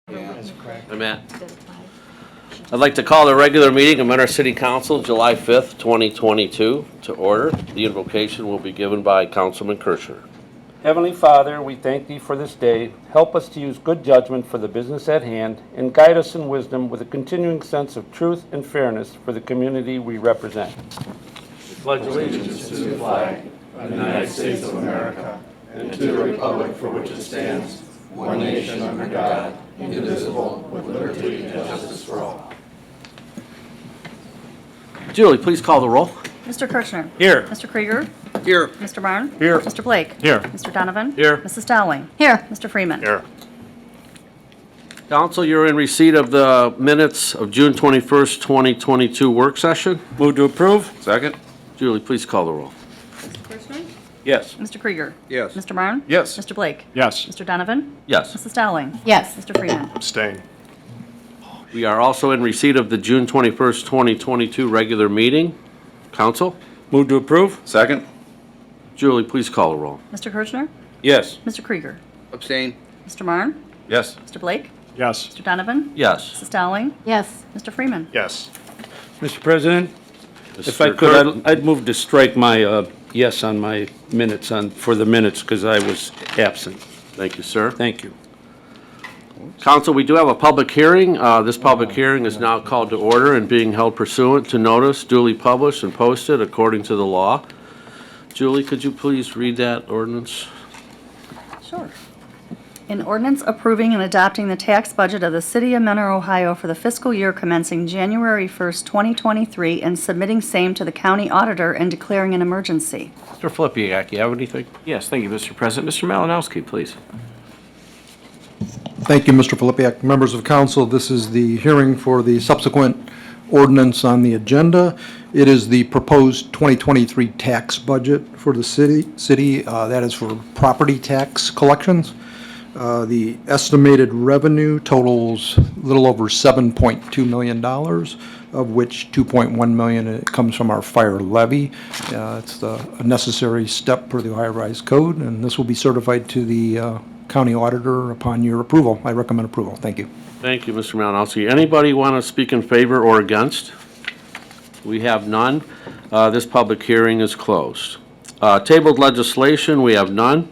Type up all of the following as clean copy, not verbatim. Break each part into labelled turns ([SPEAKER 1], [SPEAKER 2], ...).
[SPEAKER 1] I'm Matt. I'd like to call the regular meeting of Mentor City Council, July 5th, 2022, to order. The invocation will be given by Councilman Kirschner.
[SPEAKER 2] Heavenly Father, we thank Thee for this day. Help us to use good judgment for the business at hand and guide us in wisdom with a continuing sense of truth and fairness for the community we represent.
[SPEAKER 1] Pledge allegiance
[SPEAKER 3] to the flag of the United States of America and to the republic for which it stands, one nation under God, indivisible, with liberty and justice for all.
[SPEAKER 1] Julie, please call the roll.
[SPEAKER 4] Mr. Kirschner.
[SPEAKER 2] Here.
[SPEAKER 4] Mr. Krieger.
[SPEAKER 1] Here.
[SPEAKER 4] Mr. Barn.
[SPEAKER 2] Here.
[SPEAKER 4] Mr. Blake.
[SPEAKER 2] Here.
[SPEAKER 4] Mr. Donovan.
[SPEAKER 1] Here.
[SPEAKER 4] Mrs. Dowling. Here. Mr. Freeman.
[SPEAKER 2] Here.
[SPEAKER 1] Council, you're in receipt of the minutes of June 21st, 2022 work session.
[SPEAKER 2] Move to approve.
[SPEAKER 3] Second?
[SPEAKER 1] Julie, please call the roll.
[SPEAKER 4] Mr. Kirschner.
[SPEAKER 2] Yes.
[SPEAKER 4] Mr. Krieger.
[SPEAKER 3] Yes.
[SPEAKER 4] Mr. Barn.
[SPEAKER 3] Yes.
[SPEAKER 4] Mr. Blake.
[SPEAKER 2] Yes.
[SPEAKER 4] Mr. Donovan.
[SPEAKER 1] Yes.
[SPEAKER 4] Mrs. Dowling. Yes. Mr. Freeman.
[SPEAKER 2] Abstain.
[SPEAKER 1] We are also in receipt of the June 21st, 2022 regular meeting. Council?
[SPEAKER 2] Move to approve.
[SPEAKER 3] Second?
[SPEAKER 1] Julie, please call the roll.
[SPEAKER 4] Mr. Kirschner.
[SPEAKER 2] Yes.
[SPEAKER 4] Mr. Krieger.
[SPEAKER 3] Abstain?
[SPEAKER 4] Mr. Barn.
[SPEAKER 3] Yes.
[SPEAKER 4] Mr. Blake.
[SPEAKER 2] Yes.
[SPEAKER 4] Mr. Donovan.
[SPEAKER 1] Yes.
[SPEAKER 4] Mrs. Dowling. Yes. Mr. Freeman.
[SPEAKER 2] Yes. Mr. President, if I
[SPEAKER 1] Mr.
[SPEAKER 2] could,
[SPEAKER 1] Clerk?
[SPEAKER 2] I'd move to strike my yes on my minutes for the minutes because I was absent.
[SPEAKER 1] Thank you, sir.
[SPEAKER 2] Thank you.
[SPEAKER 1] Council, we do have a public hearing. This public hearing is now called to order and being held pursuant to notice duly published and posted according to the law. Julie, could you please read that ordinance?
[SPEAKER 4] Sure. An ordinance approving and adopting the tax budget of the City of Mentor, Ohio for the fiscal year commencing January 1st, 2023, and submitting same to the county auditor and declaring an emergency.
[SPEAKER 1] Mr. Flipiak, you have anything?
[SPEAKER 5] Yes, thank you, Mr. President. Mr. Malinowski, please.
[SPEAKER 6] Thank you, Mr. Filipiak. Members of council, this is the hearing for the subsequent ordinance on the agenda. It is the proposed 2023 tax budget for the city. That is for property tax collections. The estimated revenue totals a little over $7.2 million, of which $2.1 million comes from our fire levy. It's a necessary step per the Ohio Revised Code, and this will be certified to the county auditor upon your approval. I recommend approval. Thank you.
[SPEAKER 1] Thank you, Mr. Malinowski. Anybody want to speak in favor or against? We have none. This public hearing is closed. Tabled legislation, we have none.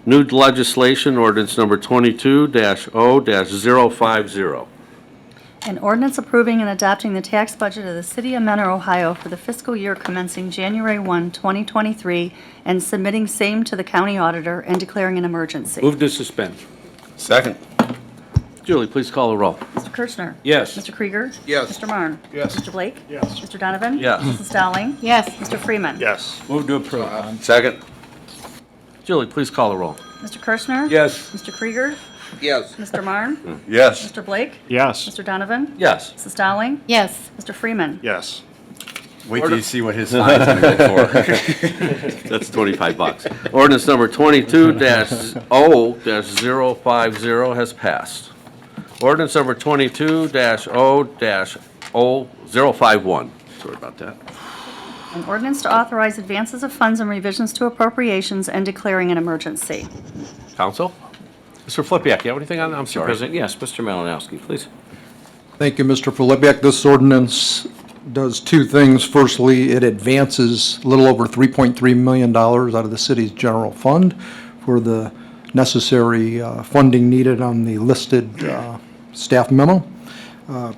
[SPEAKER 1] New legislation, ordinance number 22-0-050.
[SPEAKER 4] An ordinance approving and adopting the tax budget of the City of Mentor, Ohio for the fiscal year commencing January 1, 2023, and submitting same to the county auditor and declaring an emergency.
[SPEAKER 2] Move to suspend.
[SPEAKER 3] Second?
[SPEAKER 1] Julie, please call the roll.
[SPEAKER 4] Mr. Kirschner.
[SPEAKER 2] Yes.
[SPEAKER 4] Mr. Krieger.
[SPEAKER 3] Yes.
[SPEAKER 4] Mr. Marne.
[SPEAKER 3] Yes.
[SPEAKER 4] Mr. Blake.
[SPEAKER 2] Yes.
[SPEAKER 4] Mr. Donovan.
[SPEAKER 1] Yes.
[SPEAKER 4] Mrs. Dowling. Yes. Mr. Freeman.
[SPEAKER 2] Yes. Move to approve.
[SPEAKER 3] Second?
[SPEAKER 1] Julie, please call the roll.
[SPEAKER 4] Mr. Kirschner.
[SPEAKER 2] Yes.
[SPEAKER 4] Mr. Krieger.
[SPEAKER 3] Yes.
[SPEAKER 4] Mr. Marne.
[SPEAKER 3] Yes.
[SPEAKER 4] Mr. Blake.
[SPEAKER 2] Yes.
[SPEAKER 4] Mr. Donovan.
[SPEAKER 1] Yes.
[SPEAKER 4] Mrs. Dowling. Yes. Mr. Freeman.
[SPEAKER 2] Yes.
[SPEAKER 3] Wait till you see what his fine's gonna go for.
[SPEAKER 1] That's $25. Ordinance number 22-0-050 has passed. Ordinance number 22-0-051. Sorry about that.
[SPEAKER 4] An ordinance to authorize advances of funds and revisions to appropriations and declaring an emergency.
[SPEAKER 1] Council? Mr. Flipiak, you have anything on that? I'm
[SPEAKER 5] Mr.
[SPEAKER 1] sorry.
[SPEAKER 5] President, yes, Mr. Malinowski, please.
[SPEAKER 6] Thank you, Mr. Filipiak. This ordinance does two things. Firstly, it advances a little over $3.3 million out of the city's general fund for the necessary funding needed on the listed staff memo,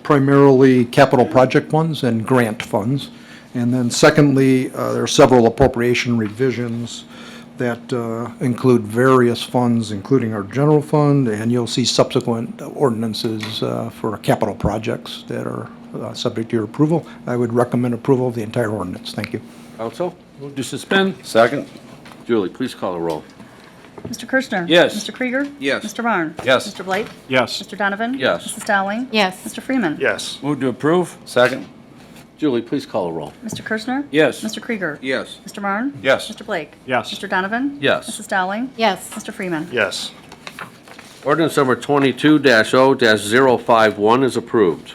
[SPEAKER 6] primarily capital project funds and grant funds. And then secondly, there are several appropriation revisions that include various funds, including our general fund, and you'll see subsequent ordinances for capital projects that are subject to your approval. I would recommend approval of the entire ordinance. Thank you.
[SPEAKER 1] Council?
[SPEAKER 2] Move to suspend.
[SPEAKER 3] Second?
[SPEAKER 1] Julie, please call the roll.
[SPEAKER 4] Mr. Kirschner.
[SPEAKER 2] Yes.
[SPEAKER 4] Mr. Krieger.
[SPEAKER 3] Yes.
[SPEAKER 4] Mr. Marne.
[SPEAKER 3] Yes.
[SPEAKER 4] Mr. Blake.
[SPEAKER 2] Yes.
[SPEAKER 4] Mr. Donovan.
[SPEAKER 1] Yes.
[SPEAKER 4] Mrs. Dowling. Yes. Mr. Freeman.
[SPEAKER 2] Yes. Move to approve.
[SPEAKER 3] Second?
[SPEAKER 1] Julie, please call the roll.
[SPEAKER 4] Mr. Kirschner.
[SPEAKER 2] Yes.
[SPEAKER 4] Mr. Krieger.
[SPEAKER 3] Yes.
[SPEAKER 4] Mr. Marne.
[SPEAKER 3] Yes.
[SPEAKER 4] Mr. Blake.
[SPEAKER 2] Yes.
[SPEAKER 4] Mr. Donovan.
[SPEAKER 1] Yes.
[SPEAKER 4] Mrs. Dowling. Yes. Mr. Freeman.
[SPEAKER 2] Yes.
[SPEAKER 1] Ordinance number 22-0-051 is approved.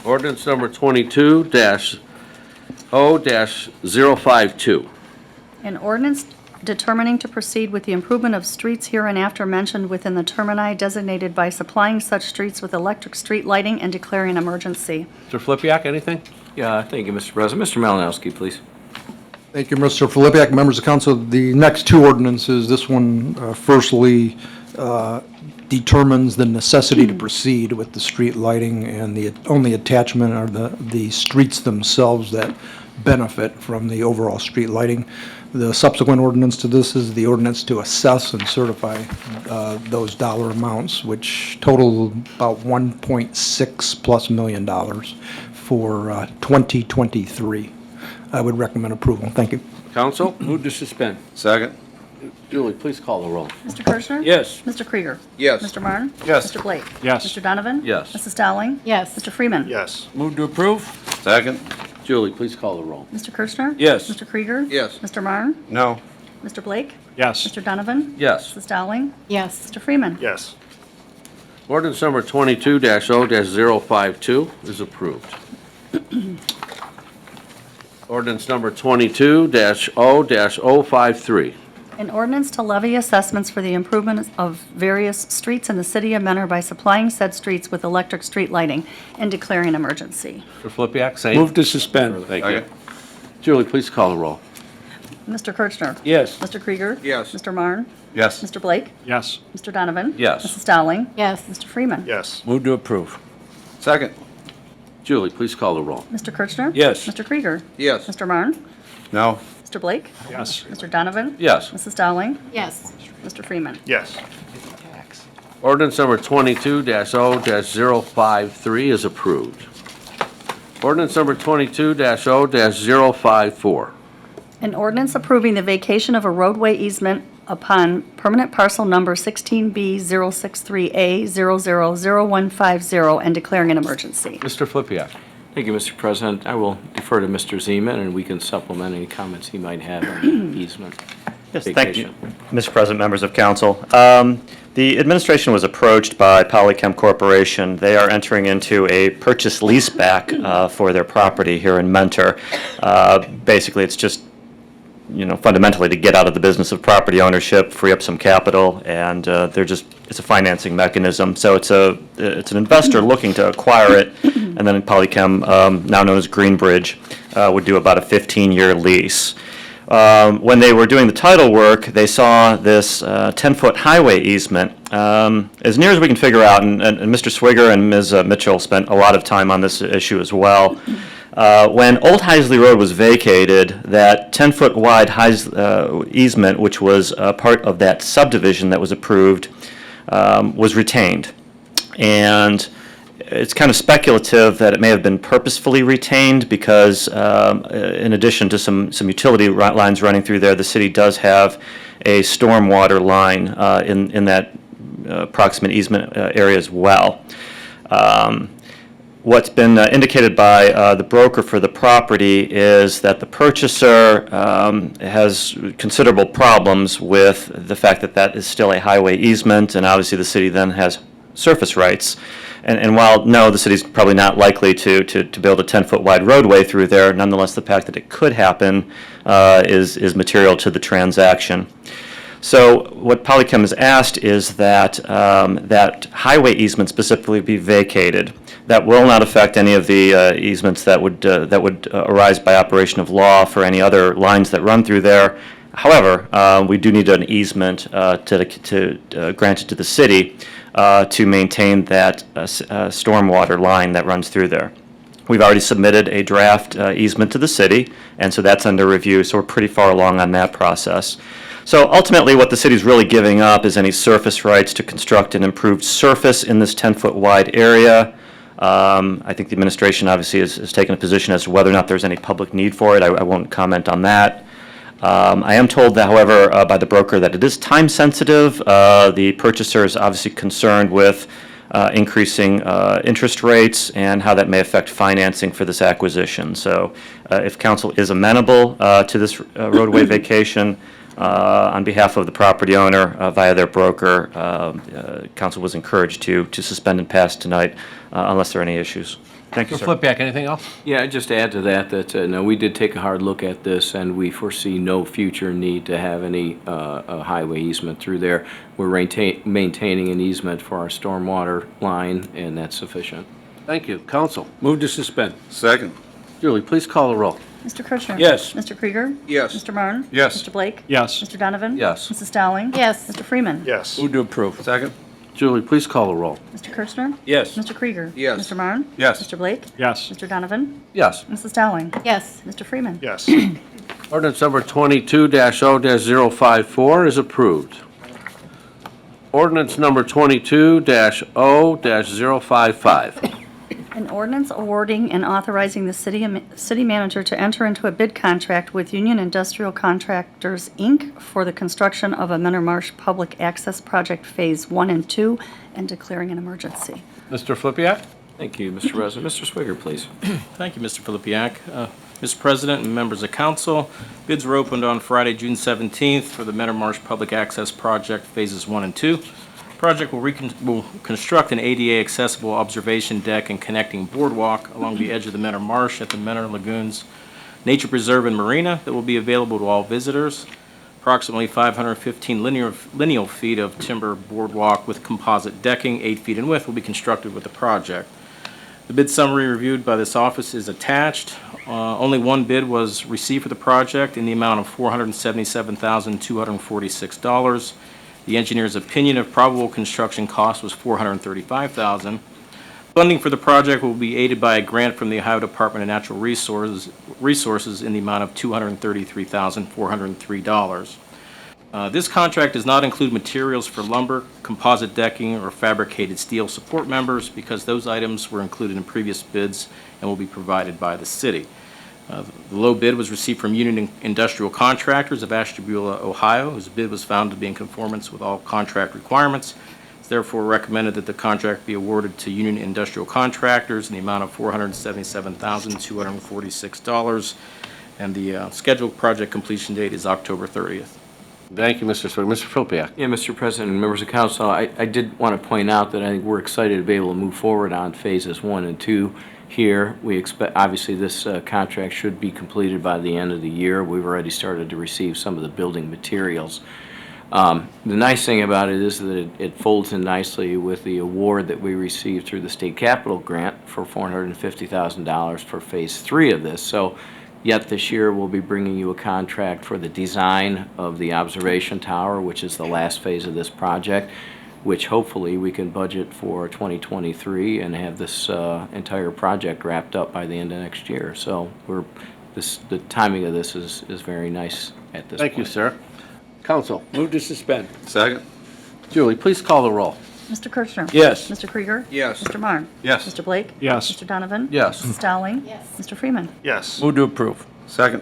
[SPEAKER 1] Ordinance number 22-0-052.
[SPEAKER 4] An ordinance determining to proceed with the improvement of streets hereinafter mentioned within the termini designated by supplying such streets with electric street lighting and declaring an emergency.
[SPEAKER 1] Mr. Flippia, anything?
[SPEAKER 5] Yeah, thank you, Mr. President. Mr. Malinowski, please.
[SPEAKER 6] Thank you, Mr. Filipiak. Members of council, the next two ordinances, this one firstly determines the necessity to proceed with the street lighting, and the only attachment are the streets themselves that benefit from the overall street lighting. The subsequent ordinance to this is the ordinance to assess and certify those dollar amounts, which total about $1.6+ million for 2023. I would recommend approval. Thank you.
[SPEAKER 1] Council, move to suspend.
[SPEAKER 3] Second.
[SPEAKER 1] Julie, please call the roll.
[SPEAKER 4] Mr. Kirschner?
[SPEAKER 2] Yes.
[SPEAKER 4] Mr. Krieger?
[SPEAKER 3] Yes.
[SPEAKER 4] Mr. Marne?
[SPEAKER 3] Yes.
[SPEAKER 4] Mr. Blake?
[SPEAKER 2] Yes.
[SPEAKER 4] Mr. Donovan?
[SPEAKER 1] Yes.
[SPEAKER 4] Mrs. Dowling?
[SPEAKER 7] Yes.
[SPEAKER 4] Mr. Freeman?
[SPEAKER 3] Yes.
[SPEAKER 2] Move to approve?
[SPEAKER 3] Second.
[SPEAKER 1] Julie, please call the roll.
[SPEAKER 4] Mr. Kirschner?
[SPEAKER 2] Yes.
[SPEAKER 4] Mr. Krieger?
[SPEAKER 3] Yes.
[SPEAKER 4] Mr. Marne?
[SPEAKER 3] No.
[SPEAKER 4] Mr. Blake?
[SPEAKER 2] Yes.
[SPEAKER 4] Mr. Donovan?
[SPEAKER 1] Yes.
[SPEAKER 4] Mrs. Dowling?
[SPEAKER 7] Yes.
[SPEAKER 4] Mr. Freeman?
[SPEAKER 2] Yes.
[SPEAKER 1] Ordinance number 22-0-052 is approved. Ordinance number 22-0-053.
[SPEAKER 4] An ordinance to levy assessments for the improvement of various streets in the city of Mentor by supplying said streets with electric street lighting and declaring an emergency.
[SPEAKER 1] Mr. Flippia, same.
[SPEAKER 2] Move to suspend.
[SPEAKER 1] Thank you.
[SPEAKER 3] Second.
[SPEAKER 1] Julie, please call the roll.
[SPEAKER 4] Mr. Kirchner?
[SPEAKER 2] Yes.
[SPEAKER 4] Mr. Krieger?
[SPEAKER 3] Yes.
[SPEAKER 4] Mr. Marne?
[SPEAKER 3] Yes.
[SPEAKER 4] Mr. Blake?
[SPEAKER 2] Yes.
[SPEAKER 4] Mr. Donovan?
[SPEAKER 1] Yes.
[SPEAKER 4] Mrs. Dowling?
[SPEAKER 7] Yes.
[SPEAKER 4] Mr. Freeman?
[SPEAKER 2] Yes. Move to approve?
[SPEAKER 3] Second.
[SPEAKER 1] Julie, please call the roll.
[SPEAKER 4] Mr. Kirchner?
[SPEAKER 2] Yes.
[SPEAKER 4] Mr. Krieger?
[SPEAKER 3] Yes.
[SPEAKER 4] Mr. Marne?
[SPEAKER 3] No.
[SPEAKER 4] Mr. Blake?
[SPEAKER 2] Yes.
[SPEAKER 4] Mr. Donovan?
[SPEAKER 1] Yes.
[SPEAKER 4] Mrs. Dowling?
[SPEAKER 7] Yes.
[SPEAKER 4] Mr. Freeman?
[SPEAKER 2] Yes.
[SPEAKER 1] Ordinance number 22-0-053 is approved. Ordinance number 22-0-054.
[SPEAKER 4] An ordinance approving the vacation of a roadway easement upon permanent parcel number 16B063A000150 and declaring an emergency.
[SPEAKER 1] Mr. Flippia.
[SPEAKER 5] Thank you, Mr. President. I will defer to Mr. Zeman, and we can supplement any comments he might have on the easement.
[SPEAKER 8] Yes, thank you,
[SPEAKER 5] Vacation.
[SPEAKER 8] Mr. President, members of council. The administration was approached by Polychem Corporation. They are entering into a purchase leaseback for their property here in Mentor. Basically, it's just, fundamentally to get out of the business of property ownership, free up some capital, and it's a financing mechanism. So it's an investor looking to acquire it, and then Polychem, now known as Greenbridge, would do about a 15-year lease. When they were doing the title work, they saw this 10-foot highway easement. As near as we can figure out, and Mr. Swigger and Ms. Mitchell spent a lot of time on this issue as well. When Old Heisley Road was vacated, that 10-foot wide easement, which was part of that subdivision that was approved, was retained. And it's kind of speculative that it may have been purposefully retained because in addition to some utility lines running through there, the city does have a stormwater line in that proximate easement area as well. What's been indicated by the broker for the property is that the purchaser has considerable problems with the fact that that is still a highway easement, and obviously the city then has surface rights. And while, no, the city's probably not likely to build a 10-foot wide roadway through there, nonetheless, the fact that it could happen is material to the transaction. So what Polychem has asked is that that highway easement specifically be vacated. That will not affect any of the easements that would arise by operation of law for any other lines that run through there. However, we do need an easement granted to the city to maintain that stormwater line that runs through there. We've already submitted a draft easement to the city, and so that's under review, so we're pretty far along on that process. So ultimately, what the city's really giving up is any surface rights to construct an improved surface in this 10-foot wide area. I think the administration obviously has taken a position as to whether or not there's any public need for it. I won't comment on that. I am told, that, however, by the broker that it is time sensitive. The purchaser is obviously concerned with increasing interest rates and how that may affect financing for this acquisition. So if council is amenable to this roadway vacation, on behalf of the property owner via their broker. Council was encouraged to suspend and pass tonight unless there are any issues. Thank you,
[SPEAKER 3] Mr.
[SPEAKER 8] sir.
[SPEAKER 3] Flippyak, anything else?
[SPEAKER 5] Yeah, just to add to that, no, we did take a hard look at this, and we foresee no future need to have any highway easement through there. We're maintaining an easement for our stormwater line, and that's sufficient.
[SPEAKER 1] Thank you. Council.
[SPEAKER 2] Move to suspend.
[SPEAKER 3] Second.
[SPEAKER 1] Julie, please call the roll.
[SPEAKER 4] Mr. Kirchner?
[SPEAKER 2] Yes.
[SPEAKER 4] Mr. Krieger?
[SPEAKER 3] Yes.
[SPEAKER 4] Mr. Marne?
[SPEAKER 3] Yes.
[SPEAKER 4] Mr. Blake?
[SPEAKER 3] Yes.
[SPEAKER 4] Mr. Donovan?
[SPEAKER 1] Yes.
[SPEAKER 4] Mrs. Dowling?
[SPEAKER 7] Yes.
[SPEAKER 4] Mr. Freeman?
[SPEAKER 3] Yes.
[SPEAKER 2] Move to approve.
[SPEAKER 3] Second.
[SPEAKER 1] Julie, please call the roll.
[SPEAKER 4] Mr. Kirchner?
[SPEAKER 2] Yes.
[SPEAKER 4] Mr. Krieger?
[SPEAKER 3] Yes.
[SPEAKER 4] Mr. Marne?
[SPEAKER 3] Yes.
[SPEAKER 4] Mr. Blake?
[SPEAKER 3] Yes.
[SPEAKER 4] Mr. Donovan?
[SPEAKER 1] Yes.
[SPEAKER 4] Mrs. Dowling?
[SPEAKER 7] Yes.
[SPEAKER 4] Mr. Freeman?
[SPEAKER 3] Yes.
[SPEAKER 1] Ordinance number 22-0-054 is approved. Ordinance number 22-0-055.
[SPEAKER 4] An ordinance awarding and authorizing the city manager to enter into a bid contract with Union Industrial Contractors, Inc. for the construction of a Menor Marsh Public Access Project Phase 1 and 2 and declaring an emergency.
[SPEAKER 2] Mr. Flippyak?
[SPEAKER 5] Thank you, Mr. President. Mr. Swigger, please.
[SPEAKER 9] Thank you, Mr. Filipiak. Mr. President and members of council, bids were opened on Friday, June 17th for the Menor Marsh Public Access Project Phases 1 and 2. Project will construct an ADA accessible observation deck and connecting boardwalk along the edge of the Menor Marsh at the Menor Lagoons Nature Preserve and Marina that will be available to all visitors. Approximately 515 lineal feet of timber boardwalk with composite decking, 8 feet in width, will be constructed with the project. The bid summary reviewed by this office is attached. Only one bid was received for the project in the amount of $477,246. The engineer's opinion of probable construction cost was $435,000. Funding for the project will be aided by a grant from the Ohio Department of Natural Resources in the amount of $233,403. This contract does not include materials for lumber, composite decking, or fabricated steel support members because those items were included in previous bids and will be provided by the city. The low bid was received from Union Industrial Contractors of Ashtabula, Ohio, whose bid was found to be in conformance with all contract requirements. It's therefore recommended that the contract be awarded to Union Industrial Contractors in the amount of $477,246, and the scheduled project completion date is October 30th.
[SPEAKER 1] Thank you, Mr. Swigger. Mr. Flippyak.
[SPEAKER 5] Yeah, Mr. President and members of council, I did want to point out that I think we're excited to be able to move forward on phases 1 and 2 here. We expect, obviously, this contract should be completed by the end of the year. We've already started to receive some of the building materials. The nice thing about it is that it folds in nicely with the award that we received through the state capital grant for $450,000 for phase 3 of this. So yet this year, we'll be bringing you a contract for the design of the observation tower, which is the last phase of this project, which hopefully we can budget for 2023 and have this entire project wrapped up by the end of next year. So the timing of this is very nice at this point.
[SPEAKER 1] Thank you, sir. Council.
[SPEAKER 2] Move to suspend.
[SPEAKER 3] Second.
[SPEAKER 1] Julie, please call the roll.
[SPEAKER 4] Mr. Kirchner?
[SPEAKER 2] Yes.
[SPEAKER 4] Mr. Krieger?
[SPEAKER 3] Yes.
[SPEAKER 4] Mr. Marne?
[SPEAKER 3] Yes.
[SPEAKER 4] Mr. Blake?
[SPEAKER 3] Yes.
[SPEAKER 4] Mr. Donovan?
[SPEAKER 1] Yes.
[SPEAKER 4] Mrs. Dowling?
[SPEAKER 7] Yes.
[SPEAKER 4] Mr. Freeman?
[SPEAKER 3] Yes.
[SPEAKER 2] Move to approve.
[SPEAKER 3] Second.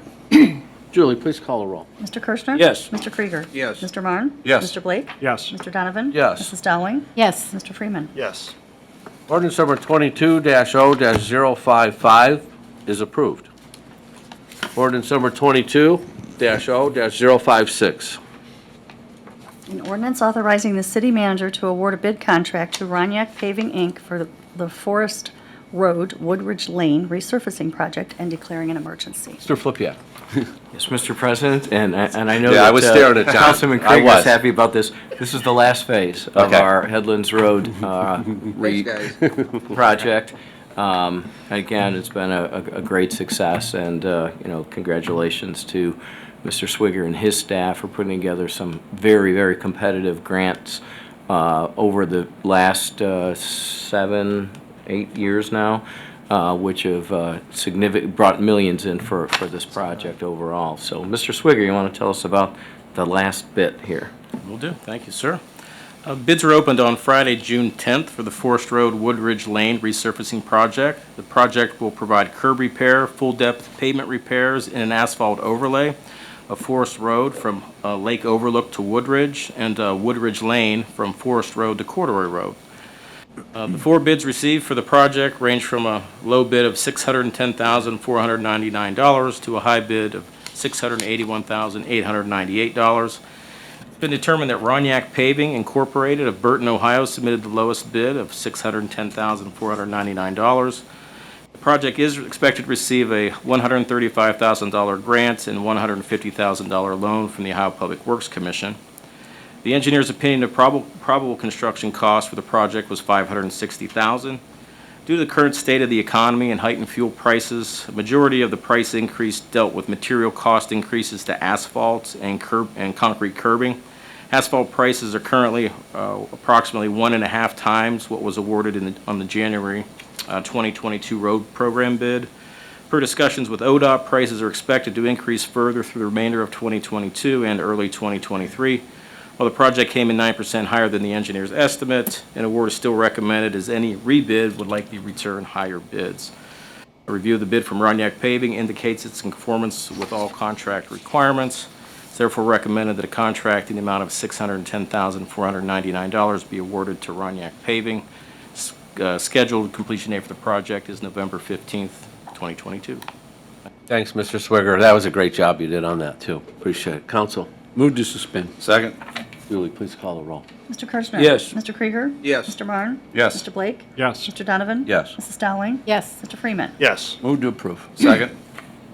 [SPEAKER 1] Julie, please call the roll.
[SPEAKER 4] Mr. Kirchner?
[SPEAKER 2] Yes.
[SPEAKER 4] Mr. Krieger?
[SPEAKER 3] Yes.
[SPEAKER 4] Mr. Marne?
[SPEAKER 3] Yes.
[SPEAKER 4] Mr. Blake?
[SPEAKER 3] Yes.
[SPEAKER 4] Mr. Donovan?
[SPEAKER 1] Yes.
[SPEAKER 4] Mrs. Dowling?
[SPEAKER 7] Yes.
[SPEAKER 4] Mr. Freeman?
[SPEAKER 3] Yes.
[SPEAKER 1] Ordinance number 22-0-055 is approved. Ordinance number 22-0-056.
[SPEAKER 4] An ordinance authorizing the city manager to award a bid contract to Ronyak Paving, Inc. for the Forest Road, Woodridge Lane resurfacing project and declaring an emergency.
[SPEAKER 1] Mr. Flippyak.
[SPEAKER 5] Yes, Mr. President, and I know
[SPEAKER 1] Yeah,
[SPEAKER 5] that
[SPEAKER 1] I was staring at John.
[SPEAKER 5] Councilman
[SPEAKER 1] I
[SPEAKER 5] Craig
[SPEAKER 1] was.
[SPEAKER 5] was happy about this. This is the last phase of
[SPEAKER 1] Okay.
[SPEAKER 5] our Headlands Road project. Again, it's been a great success, and congratulations to Mr. Swigger and his staff for putting together some very, very competitive grants over the last 7-8 years now, which have brought millions in for this project overall. So, Mr. Swigger, you want to tell us about the last bit here?
[SPEAKER 9] Will do. Thank you, sir. Bids were opened on Friday, June 10th for the Forest Road Woodridge Lane resurfacing project. The project will provide curb repair, full-depth pavement repairs, and an asphalt overlay of Forest Road from Lake Overlook to Woodridge, and Woodridge Lane from Forest Road to Corduroy Road. The 4 bids received for the project range from a low bid of $610,499 to a high bid of $681,898. It's been determined that Ronyak Paving Incorporated of Burton, Ohio submitted the lowest bid of $610,499. The project is expected to receive a $135,000 grant and $150,000 loan from the Ohio Public Works Commission. The engineer's opinion of probable construction cost for the project was $560,000. Due to the current state of the economy and heightened fuel prices, a majority of the price increase dealt with material cost increases to asphalt and concrete curbing. Asphalt prices are currently approximately 1.5 times what was awarded on the January 2022 road program bid. Per discussions with ODOT, prices are expected to increase further through the remainder of 2022 and early 2023. While the project came in 9% higher than the engineer's estimate, an award is still recommended as any rebid would likely return higher bids. A review of the bid from Ronyak Paving indicates it's in conformance with all contract requirements. It's therefore recommended that a contract in the amount of $610,499 be awarded to Ronyak Paving. Scheduled completion date for the project is November 15th, 2022.
[SPEAKER 1] Thanks, Mr. Swigger. That was a great job you did on that, too. Appreciate it. Counsel?
[SPEAKER 3] Move to suspend. Second.
[SPEAKER 1] Julie, please call the roll.
[SPEAKER 4] Mr. Kirchner.
[SPEAKER 2] Yes.
[SPEAKER 4] Mr. Krieger.
[SPEAKER 3] Yes.
[SPEAKER 4] Mr. Marne.
[SPEAKER 3] Yes.
[SPEAKER 4] Mr. Blake.
[SPEAKER 3] Yes.
[SPEAKER 4] Mr. Donovan.
[SPEAKER 1] Yes.
[SPEAKER 4] Mrs. Dowling.
[SPEAKER 7] yes,
[SPEAKER 4] Mr. Freeman.
[SPEAKER 3] Yes. Move to approve. Second.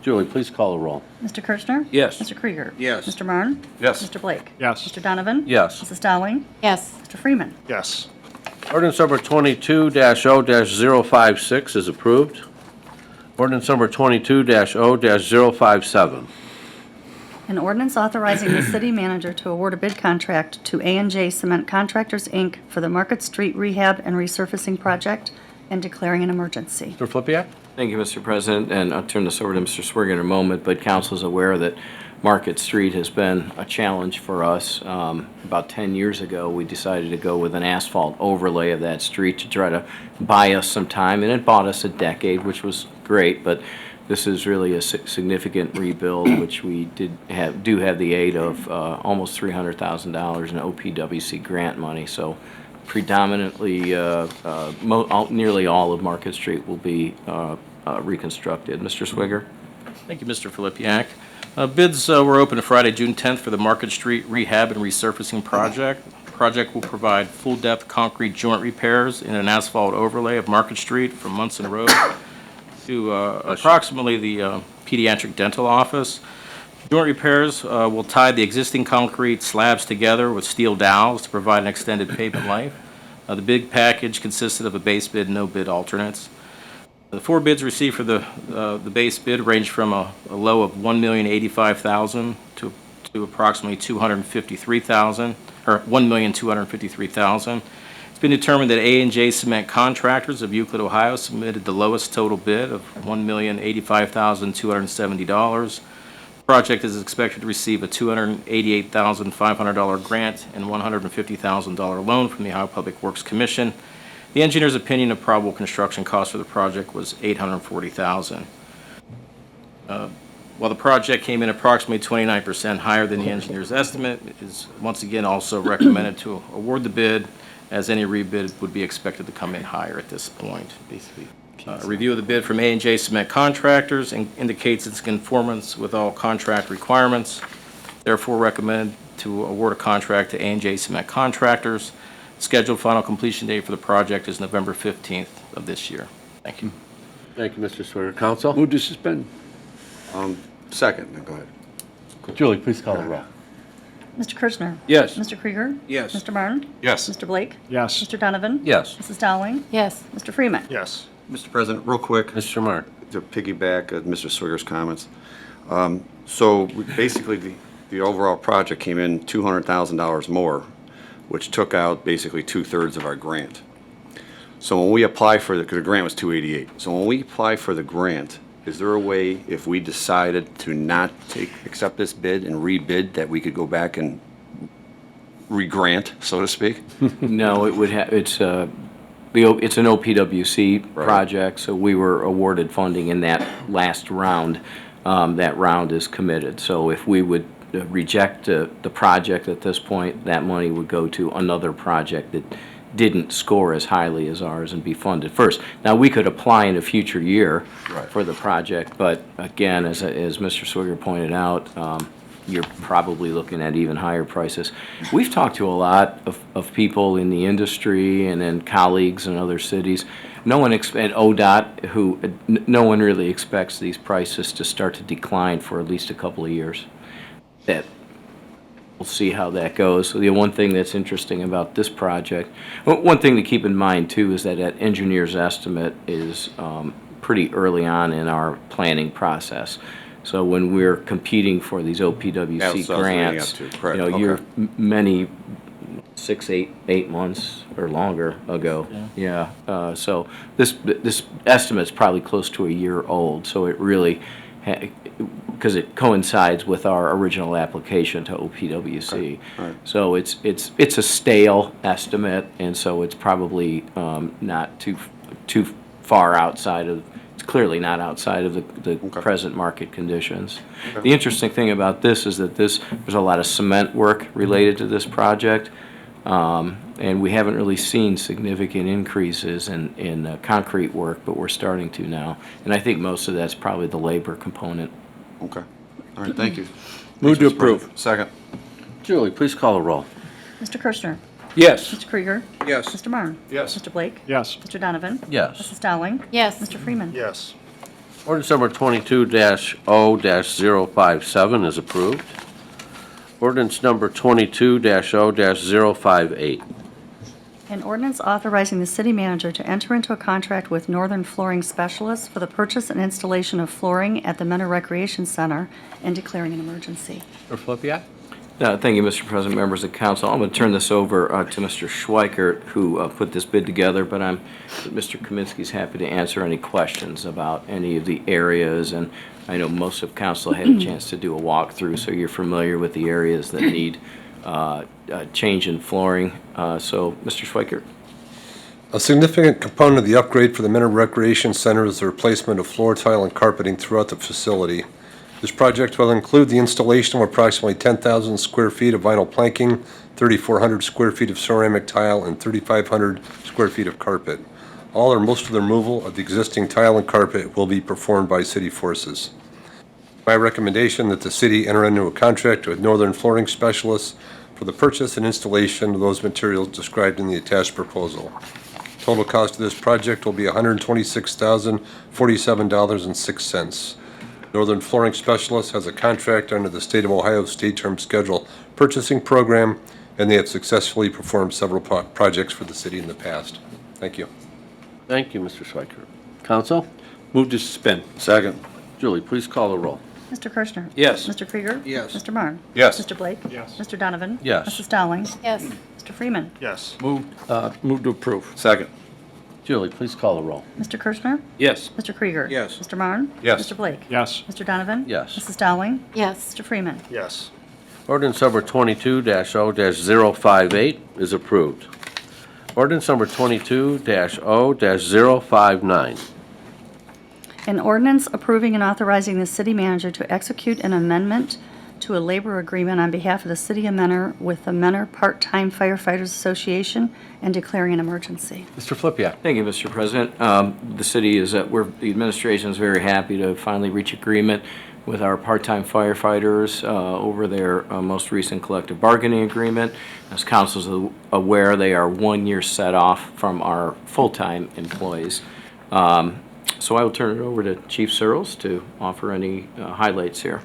[SPEAKER 1] Julie, please call the roll.
[SPEAKER 4] Mr. Kirchner.
[SPEAKER 2] Yes.
[SPEAKER 4] Mr. Krieger.
[SPEAKER 3] Yes.
[SPEAKER 4] Mr. Marne.
[SPEAKER 3] Yes.
[SPEAKER 4] Mr. Blake.
[SPEAKER 3] Yes.
[SPEAKER 4] Mr. Donovan.
[SPEAKER 1] Yes.
[SPEAKER 4] Mrs. Dowling.
[SPEAKER 7] yes,
[SPEAKER 4] Mr. Freeman.
[SPEAKER 3] Yes.
[SPEAKER 1] Ordinance number 22-0-056 is approved. Ordinance number 22-0-057.
[SPEAKER 4] An ordinance authorizing the city manager to award a bid contract to A&J Cement Contractors, Inc. for the Market Street Rehab and Resurfacing Project and declaring an emergency.
[SPEAKER 1] Mr. Flippia?
[SPEAKER 5] Thank you, Mr. President, and I'll turn this over to Mr. Swigger in a moment, but council is aware that Market Street has been a challenge for us. About 10 years ago, we decided to go with an asphalt overlay of that street to try to buy us some time, and it bought us a decade, which was great, but this is really a significant rebuild, which we do have the aid of almost $300,000 in OPWC grant money, so predominantly, nearly all of Market Street will be reconstructed. Mr. Swigger?
[SPEAKER 9] Thank you, Mr. Filipiak. Bids were open Friday, June 10th for the Market Street Rehab and Resurfacing Project. The project will provide full-depth concrete joint repairs in an asphalt overlay of Market Street from Munson Road to approximately the pediatric dental office. Joint repairs will tie the existing concrete slabs together with steel dowels to provide an extended pavement life. The bid package consisted of a base bid and no bid alternates. The four bids received for the base bid range from a low of $1,085,000 to approximately $253,000, or $1,253,000. It's been determined that A&J Cement Contractors of Euclid, Ohio submitted the lowest total bid of $1,085,270. The project is expected to receive a $288,500 grant and $150,000 loan from the Ohio Public Works Commission. The engineer's opinion of probable construction cost for the project was $840,000. While the project came in approximately 29% higher than the engineer's estimate, it is once again also recommended to award the bid, as any rebid would be expected to come in higher at this point. A review of the bid from A&J Cement Contractors indicates its conformance with all contract requirements. Therefore, recommended to award a contract to A&J Cement Contractors. Scheduled final completion date for the project is November 15th of this year. Thank you.
[SPEAKER 1] Thank you, Mr. Swigger. Counsel?
[SPEAKER 3] Move to suspend. Second. Go ahead.
[SPEAKER 1] Julie, please call the roll.
[SPEAKER 4] Mr. Kirchner.
[SPEAKER 2] Yes.
[SPEAKER 4] Mr. Krieger.
[SPEAKER 3] Yes.
[SPEAKER 4] Mr. Marne.
[SPEAKER 3] Yes.
[SPEAKER 4] Mr. Blake.
[SPEAKER 3] Yes.
[SPEAKER 4] Mr. Donovan.
[SPEAKER 1] Yes.
[SPEAKER 4] Mrs. Dowling.
[SPEAKER 7] yes,
[SPEAKER 4] Mr. Freeman.
[SPEAKER 3] Yes.
[SPEAKER 10] Mr. President, real quick,
[SPEAKER 1] Mr. Mark?
[SPEAKER 10] to piggyback Mr. Swigger's comments. Basically, the overall project came in $200,000 more, which took out basically 2/3 of our grant. So when we apply for because the grant was $288. So when we apply for the grant, is there a way, if we decided to not accept this bid and rebid, that we could go back and re-grant, so to speak?
[SPEAKER 5] No, it would have, it's an OPWC project, so we were awarded funding in that last round. That round is committed. So if we would reject the project at this point, that money would go to another project that didn't score as highly as ours and be funded first. Now, we could apply in a future year
[SPEAKER 10] Right.
[SPEAKER 5] for the project, but again, as Mr. Swigger pointed out, you're probably looking at even higher prices. We've talked to a lot of people in the industry and then colleagues in other cities. No one at ODOT, no one really expects these prices to start to decline for at least a couple of years. That we'll see how that goes. So the one thing that's interesting about this project, one thing to keep in mind too, is that engineer's estimate is pretty early on in our planning process. So when we're competing for these
[SPEAKER 10] Yeah,
[SPEAKER 5] OPWC
[SPEAKER 10] so I was leading
[SPEAKER 5] grants,
[SPEAKER 10] up to, correct,
[SPEAKER 5] you're
[SPEAKER 10] okay.
[SPEAKER 5] many, 6, 8 months or longer ago. Yeah. So this estimate's probably close to a year old. So it really, because it coincides with our original application to OPWC.
[SPEAKER 10] Right.
[SPEAKER 5] So it's a stale estimate, and so it's probably not too far outside of. It's clearly not outside of the present market conditions. The interesting thing about this is that there's a lot of cement work related to this project, and we haven't really seen significant increases in concrete work, but we're starting to now. And I think most of that's probably the labor component.
[SPEAKER 10] Okay. All right, thank you.
[SPEAKER 2] Move to
[SPEAKER 10] Thanks, Mr.
[SPEAKER 2] approve.
[SPEAKER 10] President. Second.
[SPEAKER 1] Julie, please call the roll.
[SPEAKER 4] Mr. Kirschner.
[SPEAKER 2] Yes.
[SPEAKER 4] Mr. Krieger.
[SPEAKER 2] Yes.
[SPEAKER 4] Mr. Marne.
[SPEAKER 3] Yes.
[SPEAKER 4] Mr. Blake.
[SPEAKER 3] Yes.
[SPEAKER 4] Mr. Donovan.
[SPEAKER 1] Yes.
[SPEAKER 4] Mrs. Dowling.
[SPEAKER 7] Yes.
[SPEAKER 4] Mr. Freeman.
[SPEAKER 3] Yes.
[SPEAKER 1] Ordinance number 22-0-057 is approved. Ordinance number 22-0-058.
[SPEAKER 4] An ordinance authorizing the city manager to enter into a contract with Northern Flooring Specialists for the purchase and installation of flooring at the Menor Recreation Center and declaring an emergency.
[SPEAKER 1] Mr. Flippia?
[SPEAKER 5] Thank you, Mr. President, members of council. I'm going to turn this over to Mr. Schweikert, who put this bid together, but Mr. Kaminsky's happy to answer any questions about any of the areas, and I know most of council had a chance to do a walkthrough, so you're familiar with the areas that need change in flooring. So, Mr. Schweikert.
[SPEAKER 11] A significant component of the upgrade for the Menor Recreation Center is the replacement of floor tile and carpeting throughout the facility. This project will include the installation of approximately 10,000 square feet of vinyl planking, 3,400 square feet of ceramic tile, and 3,500 square feet of carpet. All or most of the removal of the existing tile and carpet will be performed by city forces. My recommendation that the city enter into a contract with Northern Flooring Specialists for the purchase and installation of those materials described in the attached proposal. Total cost of this project will be $126,047.06. Northern Flooring Specialists has a contract under the State of Ohio State Term Schedule Purchasing Program, and they have successfully performed several projects for the city in the past. Thank you.
[SPEAKER 1] Thank you, Mr. Schweikert. Council?
[SPEAKER 2] Move to suspend.
[SPEAKER 10] Second.
[SPEAKER 1] Julie, please call the roll.
[SPEAKER 4] Mr. Kirschner.
[SPEAKER 2] Yes.
[SPEAKER 4] Mr. Krieger.
[SPEAKER 3] Yes.
[SPEAKER 4] Mr. Marne.
[SPEAKER 10] Yes.
[SPEAKER 4] Mr. Blake.
[SPEAKER 3] Yes.
[SPEAKER 4] Mr. Donovan.
[SPEAKER 1] Yes.
[SPEAKER 4] Mrs. Dowling.
[SPEAKER 7] Yes.
[SPEAKER 4] Mr. Freeman.
[SPEAKER 3] Yes.
[SPEAKER 2] Move to approve.
[SPEAKER 10] Second.
[SPEAKER 1] Julie, please call the roll.
[SPEAKER 4] Mr. Kirschner.
[SPEAKER 2] Yes.
[SPEAKER 4] Mr. Krieger.
[SPEAKER 2] Yes.
[SPEAKER 4] Mr. Marne.
[SPEAKER 10] Yes.
[SPEAKER 4] Mr. Blake.
[SPEAKER 3] Yes.
[SPEAKER 4] Mr. Donovan.
[SPEAKER 1] Yes.
[SPEAKER 4] Mrs. Dowling.
[SPEAKER 7] Yes.
[SPEAKER 4] Mr. Freeman.
[SPEAKER 3] Yes.
[SPEAKER 1] Ordinance number 22-0-058 is approved. Ordinance number 22-0-059.
[SPEAKER 4] An ordinance approving and authorizing the city manager to execute an amendment to a labor agreement on behalf of the city of Menor with the Menor Part-Time Firefighters Association and declaring an emergency.
[SPEAKER 1] Mr. Flippia?
[SPEAKER 5] Thank you, Mr. President. The city is, the administration is very happy to finally reach agreement with our part-time firefighters over their most recent collective bargaining agreement. As council is aware, they are 1 year set off from our full-time employees. So I will turn it over to Chief Searles to offer any highlights here.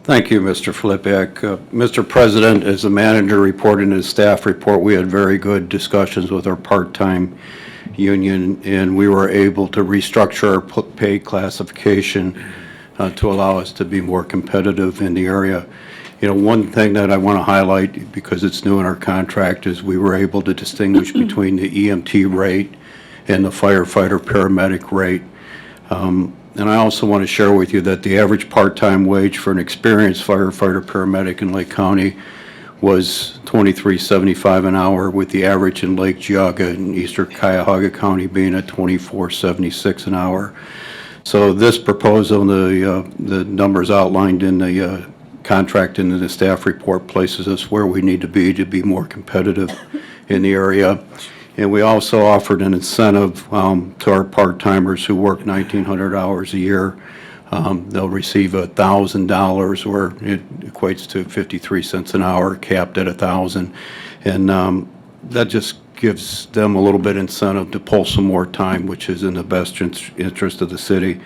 [SPEAKER 12] Thank you, Mr. Flippek. Mr. President, as the manager reported in his staff report, we had very good discussions with our part-time union, and we were able to restructure our pay classification to allow us to be more competitive in the area. You know, one thing that I want to highlight, because it's new in our contract, is we were able to distinguish between the EMT rate and the firefighter paramedic rate. And I also want to share with you that the average part-time wage for an experienced firefighter paramedic in Lake County was $23.75 an hour, with the average in Lake Geauga and eastern Cuyahoga County being at $24.76 an hour. So this proposal, the numbers outlined in the contract and in the staff report, places us where we need to be more competitive in the area. And we also offered an incentive to our part-timers who work 1,900 hours a year. They'll receive $1,000, or it equates to 53 cents an hour, capped at 1,000. And that just gives them a little bit incentive to pull some more time, which is in the best interest of the city.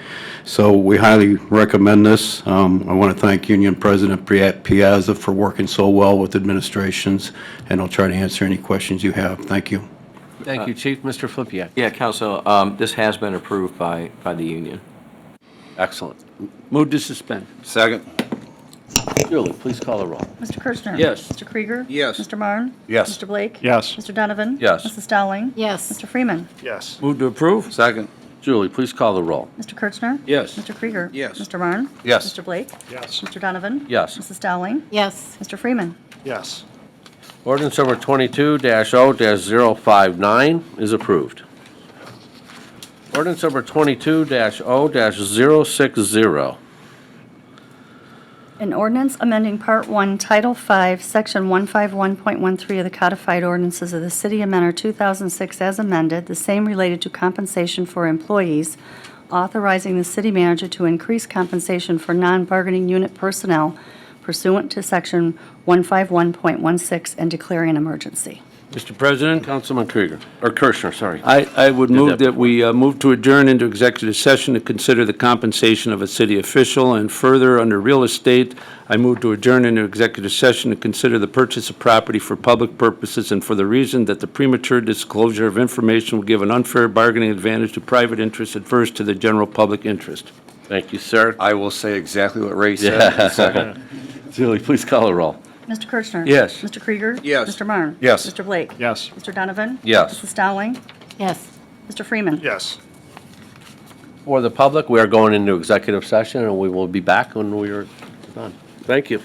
[SPEAKER 12] So we highly recommend this. I want to thank Union President Piazza for working so well with administrations, and I'll try to answer any questions you have. Thank you.
[SPEAKER 1] Thank you, Chief. Mr. Flippia.
[SPEAKER 5] Yeah, Council, this has been approved by the union.
[SPEAKER 1] Excellent.
[SPEAKER 2] Move to suspend.
[SPEAKER 10] Second.
[SPEAKER 1] Julie, please call the roll.
[SPEAKER 4] Mr. Kirchner?
[SPEAKER 2] Yes.
[SPEAKER 4] Mr. Krieger?
[SPEAKER 10] Yes.
[SPEAKER 4] Mr. Marne?
[SPEAKER 10] Yes.
[SPEAKER 4] Mr. Blake?
[SPEAKER 11] Yes.
[SPEAKER 4] Mr. Donovan?
[SPEAKER 1] Yes.
[SPEAKER 4] Mrs. Dowling?
[SPEAKER 7] Yes.
[SPEAKER 4] Mr. Freeman?
[SPEAKER 11] Yes.
[SPEAKER 2] Move to approve.
[SPEAKER 10] Second.
[SPEAKER 1] Julie, please call the roll.
[SPEAKER 4] Mr. Kirchner?
[SPEAKER 2] Yes.
[SPEAKER 4] Mr. Krieger?
[SPEAKER 10] Yes.
[SPEAKER 4] Mr. Marne?
[SPEAKER 10] Yes.
[SPEAKER 4] Mr. Blake?
[SPEAKER 11] Yes.
[SPEAKER 4] Mr. Donovan?
[SPEAKER 1] Yes.
[SPEAKER 4] Mrs. Dowling?
[SPEAKER 7] Yes.
[SPEAKER 4] Mr. Freeman?
[SPEAKER 11] Yes.
[SPEAKER 1] Ordinance number 22-0-059 is approved. Ordinance number 22-0-060.
[SPEAKER 4] An ordinance amending Part 1, Title 5, Section 151.13 of the Codified Ordinances of the City of Mentor, 2006 as amended, the same related to compensation for employees, authorizing the city manager to increase compensation for non-bargaining unit personnel pursuant to Section 151.16 and declaring an emergency.
[SPEAKER 2] Mr. President,
[SPEAKER 1] Councilman Krieger, or Kirchner, sorry.
[SPEAKER 2] I would
[SPEAKER 1] Did
[SPEAKER 2] move
[SPEAKER 1] that
[SPEAKER 2] that we move to adjourn into executive session to consider the compensation of a city official, and further, under real estate, I move to adjourn into executive session to consider the purchase of property for public purposes and for the reason that the premature disclosure of information will give an unfair bargaining advantage to private interests adverse to the general public interest.
[SPEAKER 1] Thank you, sir.
[SPEAKER 10] I will say exactly what Ray said. Second.
[SPEAKER 1] Julie, please call the roll.
[SPEAKER 4] Mr. Kirchner?
[SPEAKER 2] Yes.
[SPEAKER 4] Mr. Krieger?
[SPEAKER 10] Yes.
[SPEAKER 4] Mr. Marne?
[SPEAKER 10] Yes.
[SPEAKER 4] Mr. Blake?
[SPEAKER 11] Yes.
[SPEAKER 4] Mr. Donovan?
[SPEAKER 1] Yes.
[SPEAKER 4] Mrs. Dowling?
[SPEAKER 7] Yes.
[SPEAKER 4] Mr. Freeman?
[SPEAKER 11] Yes.
[SPEAKER 1] For the public, we are going into executive session, and we will be back when we are done. Thank you.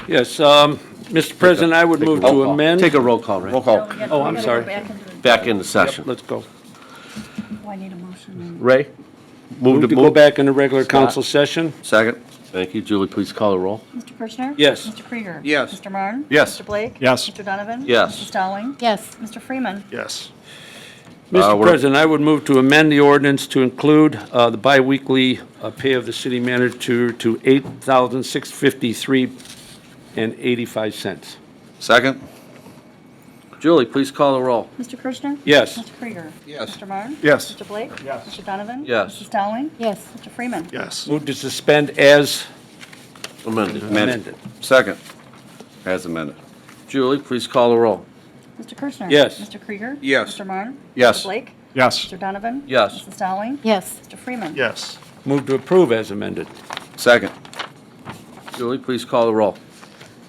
[SPEAKER 2] Yes, Mr. President, I would move to amend.
[SPEAKER 1] Take a roll call, Ray.
[SPEAKER 10] Roll call.
[SPEAKER 2] Oh, I'm sorry.
[SPEAKER 1] Back into session.
[SPEAKER 2] Let's go.
[SPEAKER 4] Oh, I need a motion.
[SPEAKER 1] Ray?
[SPEAKER 2] Move to go back into regular council session.
[SPEAKER 10] Second.
[SPEAKER 1] Thank you. Julie, please call the roll.
[SPEAKER 4] Mr. Kirchner?
[SPEAKER 2] Yes.
[SPEAKER 4] Mr. Krieger?
[SPEAKER 10] Yes.
[SPEAKER 4] Mr. Marne?
[SPEAKER 10] Yes.
[SPEAKER 4] Mr. Blake?
[SPEAKER 11] Yes.
[SPEAKER 4] Mr. Donovan?
[SPEAKER 1] Yes.
[SPEAKER 4] Mrs. Dowling?
[SPEAKER 7] Yes.
[SPEAKER 4] Mr. Freeman?
[SPEAKER 11] Yes.
[SPEAKER 2] Mr.
[SPEAKER 1] we're-
[SPEAKER 2] President, I would move to amend the ordinance to include the biweekly pay of the city manager to $8,653.85.
[SPEAKER 10] Second.
[SPEAKER 1] Julie, please call the roll.
[SPEAKER 4] Mr. Kirchner?
[SPEAKER 2] Yes.
[SPEAKER 4] Mr. Krieger?
[SPEAKER 10] Yes.
[SPEAKER 4] Mr. Marne?
[SPEAKER 11] Yes.
[SPEAKER 4] Mr. Blake? Yes. Mr. Donovan?
[SPEAKER 1] Yes.
[SPEAKER 4] Mrs. Dowling?
[SPEAKER 7] Yes.
[SPEAKER 4] Mr. Freeman?
[SPEAKER 11] Yes.
[SPEAKER 2] Move to suspend as
[SPEAKER 1] Amended.
[SPEAKER 2] amended.
[SPEAKER 10] Second. As amended.
[SPEAKER 1] Julie, please call the roll.
[SPEAKER 4] Mr. Kirchner?
[SPEAKER 2] Yes.
[SPEAKER 4] Mr. Krieger?
[SPEAKER 10] Yes.
[SPEAKER 4] Mr. Marne?
[SPEAKER 10] Yes.
[SPEAKER 4] Mr. Blake?
[SPEAKER 11] Yes.
[SPEAKER 4] Mr. Donovan?
[SPEAKER 1] Yes.
[SPEAKER 4] Mrs. Dowling?
[SPEAKER 7] Yes.
[SPEAKER 4] Mr. Freeman?
[SPEAKER 11] Yes.
[SPEAKER 2] Move to approve as amended.
[SPEAKER 10] Second.
[SPEAKER 1] Julie, please call the roll.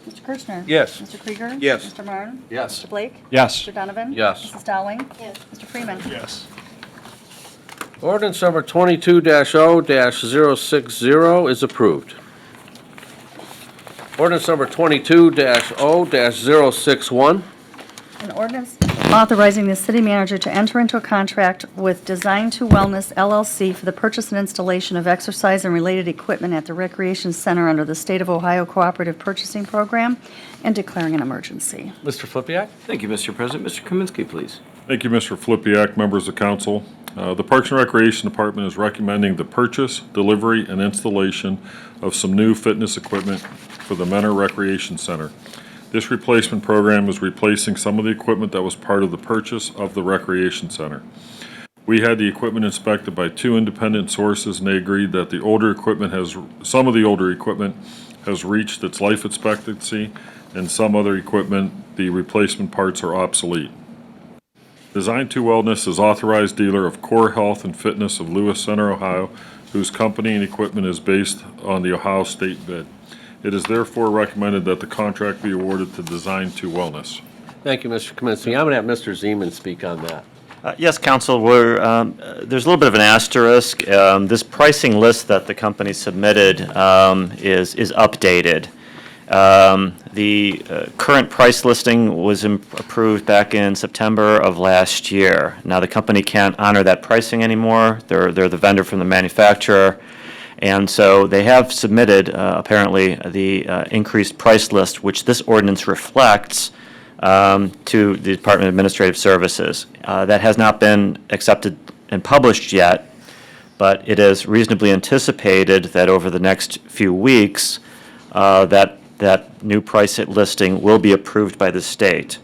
[SPEAKER 4] Mr. Kirchner?
[SPEAKER 2] Yes.
[SPEAKER 4] Mr. Krieger?
[SPEAKER 10] Yes.
[SPEAKER 4] Mr. Marne?
[SPEAKER 1] Yes.
[SPEAKER 4] Mr. Blake?
[SPEAKER 11] Yes.
[SPEAKER 4] Mr. Donovan?
[SPEAKER 1] Yes.
[SPEAKER 4] Mrs. Dowling?
[SPEAKER 7] Yes.
[SPEAKER 4] Mr. Freeman?
[SPEAKER 11] Yes.
[SPEAKER 1] Ordinance number 22-0-060 is approved. Ordinance number 22-0-061.
[SPEAKER 4] An ordinance authorizing the city manager to enter into a contract with Design to Wellness LLC for the purchase and installation of exercise and related equipment at the Recreation Center under the State of Ohio Cooperative Purchasing Program and declaring an emergency.
[SPEAKER 1] Mr. Flippia?
[SPEAKER 5] Thank you, Mr. President. Mr. Kaminsky, please.
[SPEAKER 13] Thank you, Mr. Flippia, members of council. The Parks and Recreation Department is recommending the purchase, delivery, and installation of some new fitness equipment for the Mentor Recreation Center. This replacement program is replacing some of the equipment that was part of the purchase of the Recreation Center. We had the equipment inspected by 2 independent sources, and they agreed that some of the older equipment has reached its life expectancy, and some other equipment, the replacement parts are obsolete. Design 2 Wellness is authorized dealer of Core Health and Fitness of Lewis Center, Ohio, whose company and equipment is based on the Ohio State bid. It is therefore recommended that the contract be awarded to Design 2 Wellness.
[SPEAKER 1] Thank you, Mr. Kaminsky. I'm going to have Mr. Zeman speak on that.
[SPEAKER 8] Yes, Council, there's a little bit of an asterisk. This pricing list that the company submitted is updated. The current price listing was approved back in September of last year. Now, the company can't honor that pricing anymore. They're the vendor from the manufacturer. And so they have submitted, apparently, the increased price list, which this ordinance reflects, to the Department of Administrative Services. That has not been accepted and published yet, but it is reasonably anticipated that over the next few weeks, that new price listing will be approved by the state.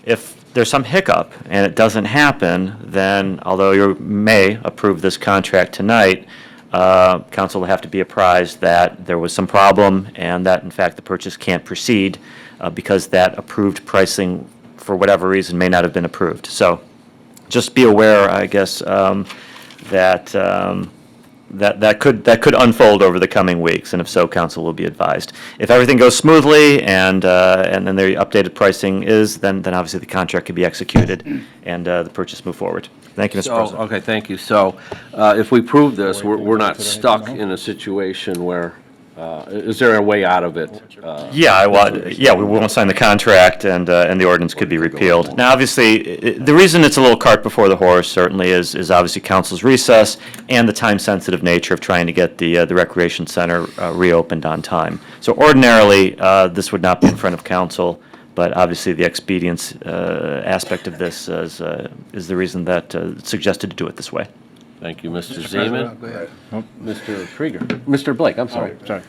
[SPEAKER 8] If there's some hiccup and it doesn't happen, then although you may approve this contract tonight, council will have to be apprised that there was some problem and that in fact the purchase can't proceed because that approved pricing for whatever reason may not have been approved. So just be aware, I guess, that could unfold over the coming weeks, and if so, council will be advised. If everything goes smoothly and then the updated pricing is, then obviously the contract can be executed and the purchase move forward. Thank you, Mr. President.
[SPEAKER 1] Okay, thank you. So if we prove this, we're not stuck in a situation where, is there a way out of it?
[SPEAKER 8] Yeah, we won't sign the contract and the ordinance could be repealed. Now, obviously, the reason it's a little cart before the horse certainly is obviously council's recess and the time-sensitive nature of trying to get the recreation center reopened on time. So ordinarily, this would not be in front of council, but obviously the expedience aspect of this is the reason that it's suggested to do it this way.
[SPEAKER 1] Thank you, Mr. Zeman. Go ahead. Mr. Krieger. Mr. Blake, I'm sorry.
[SPEAKER 7] Oh, sorry.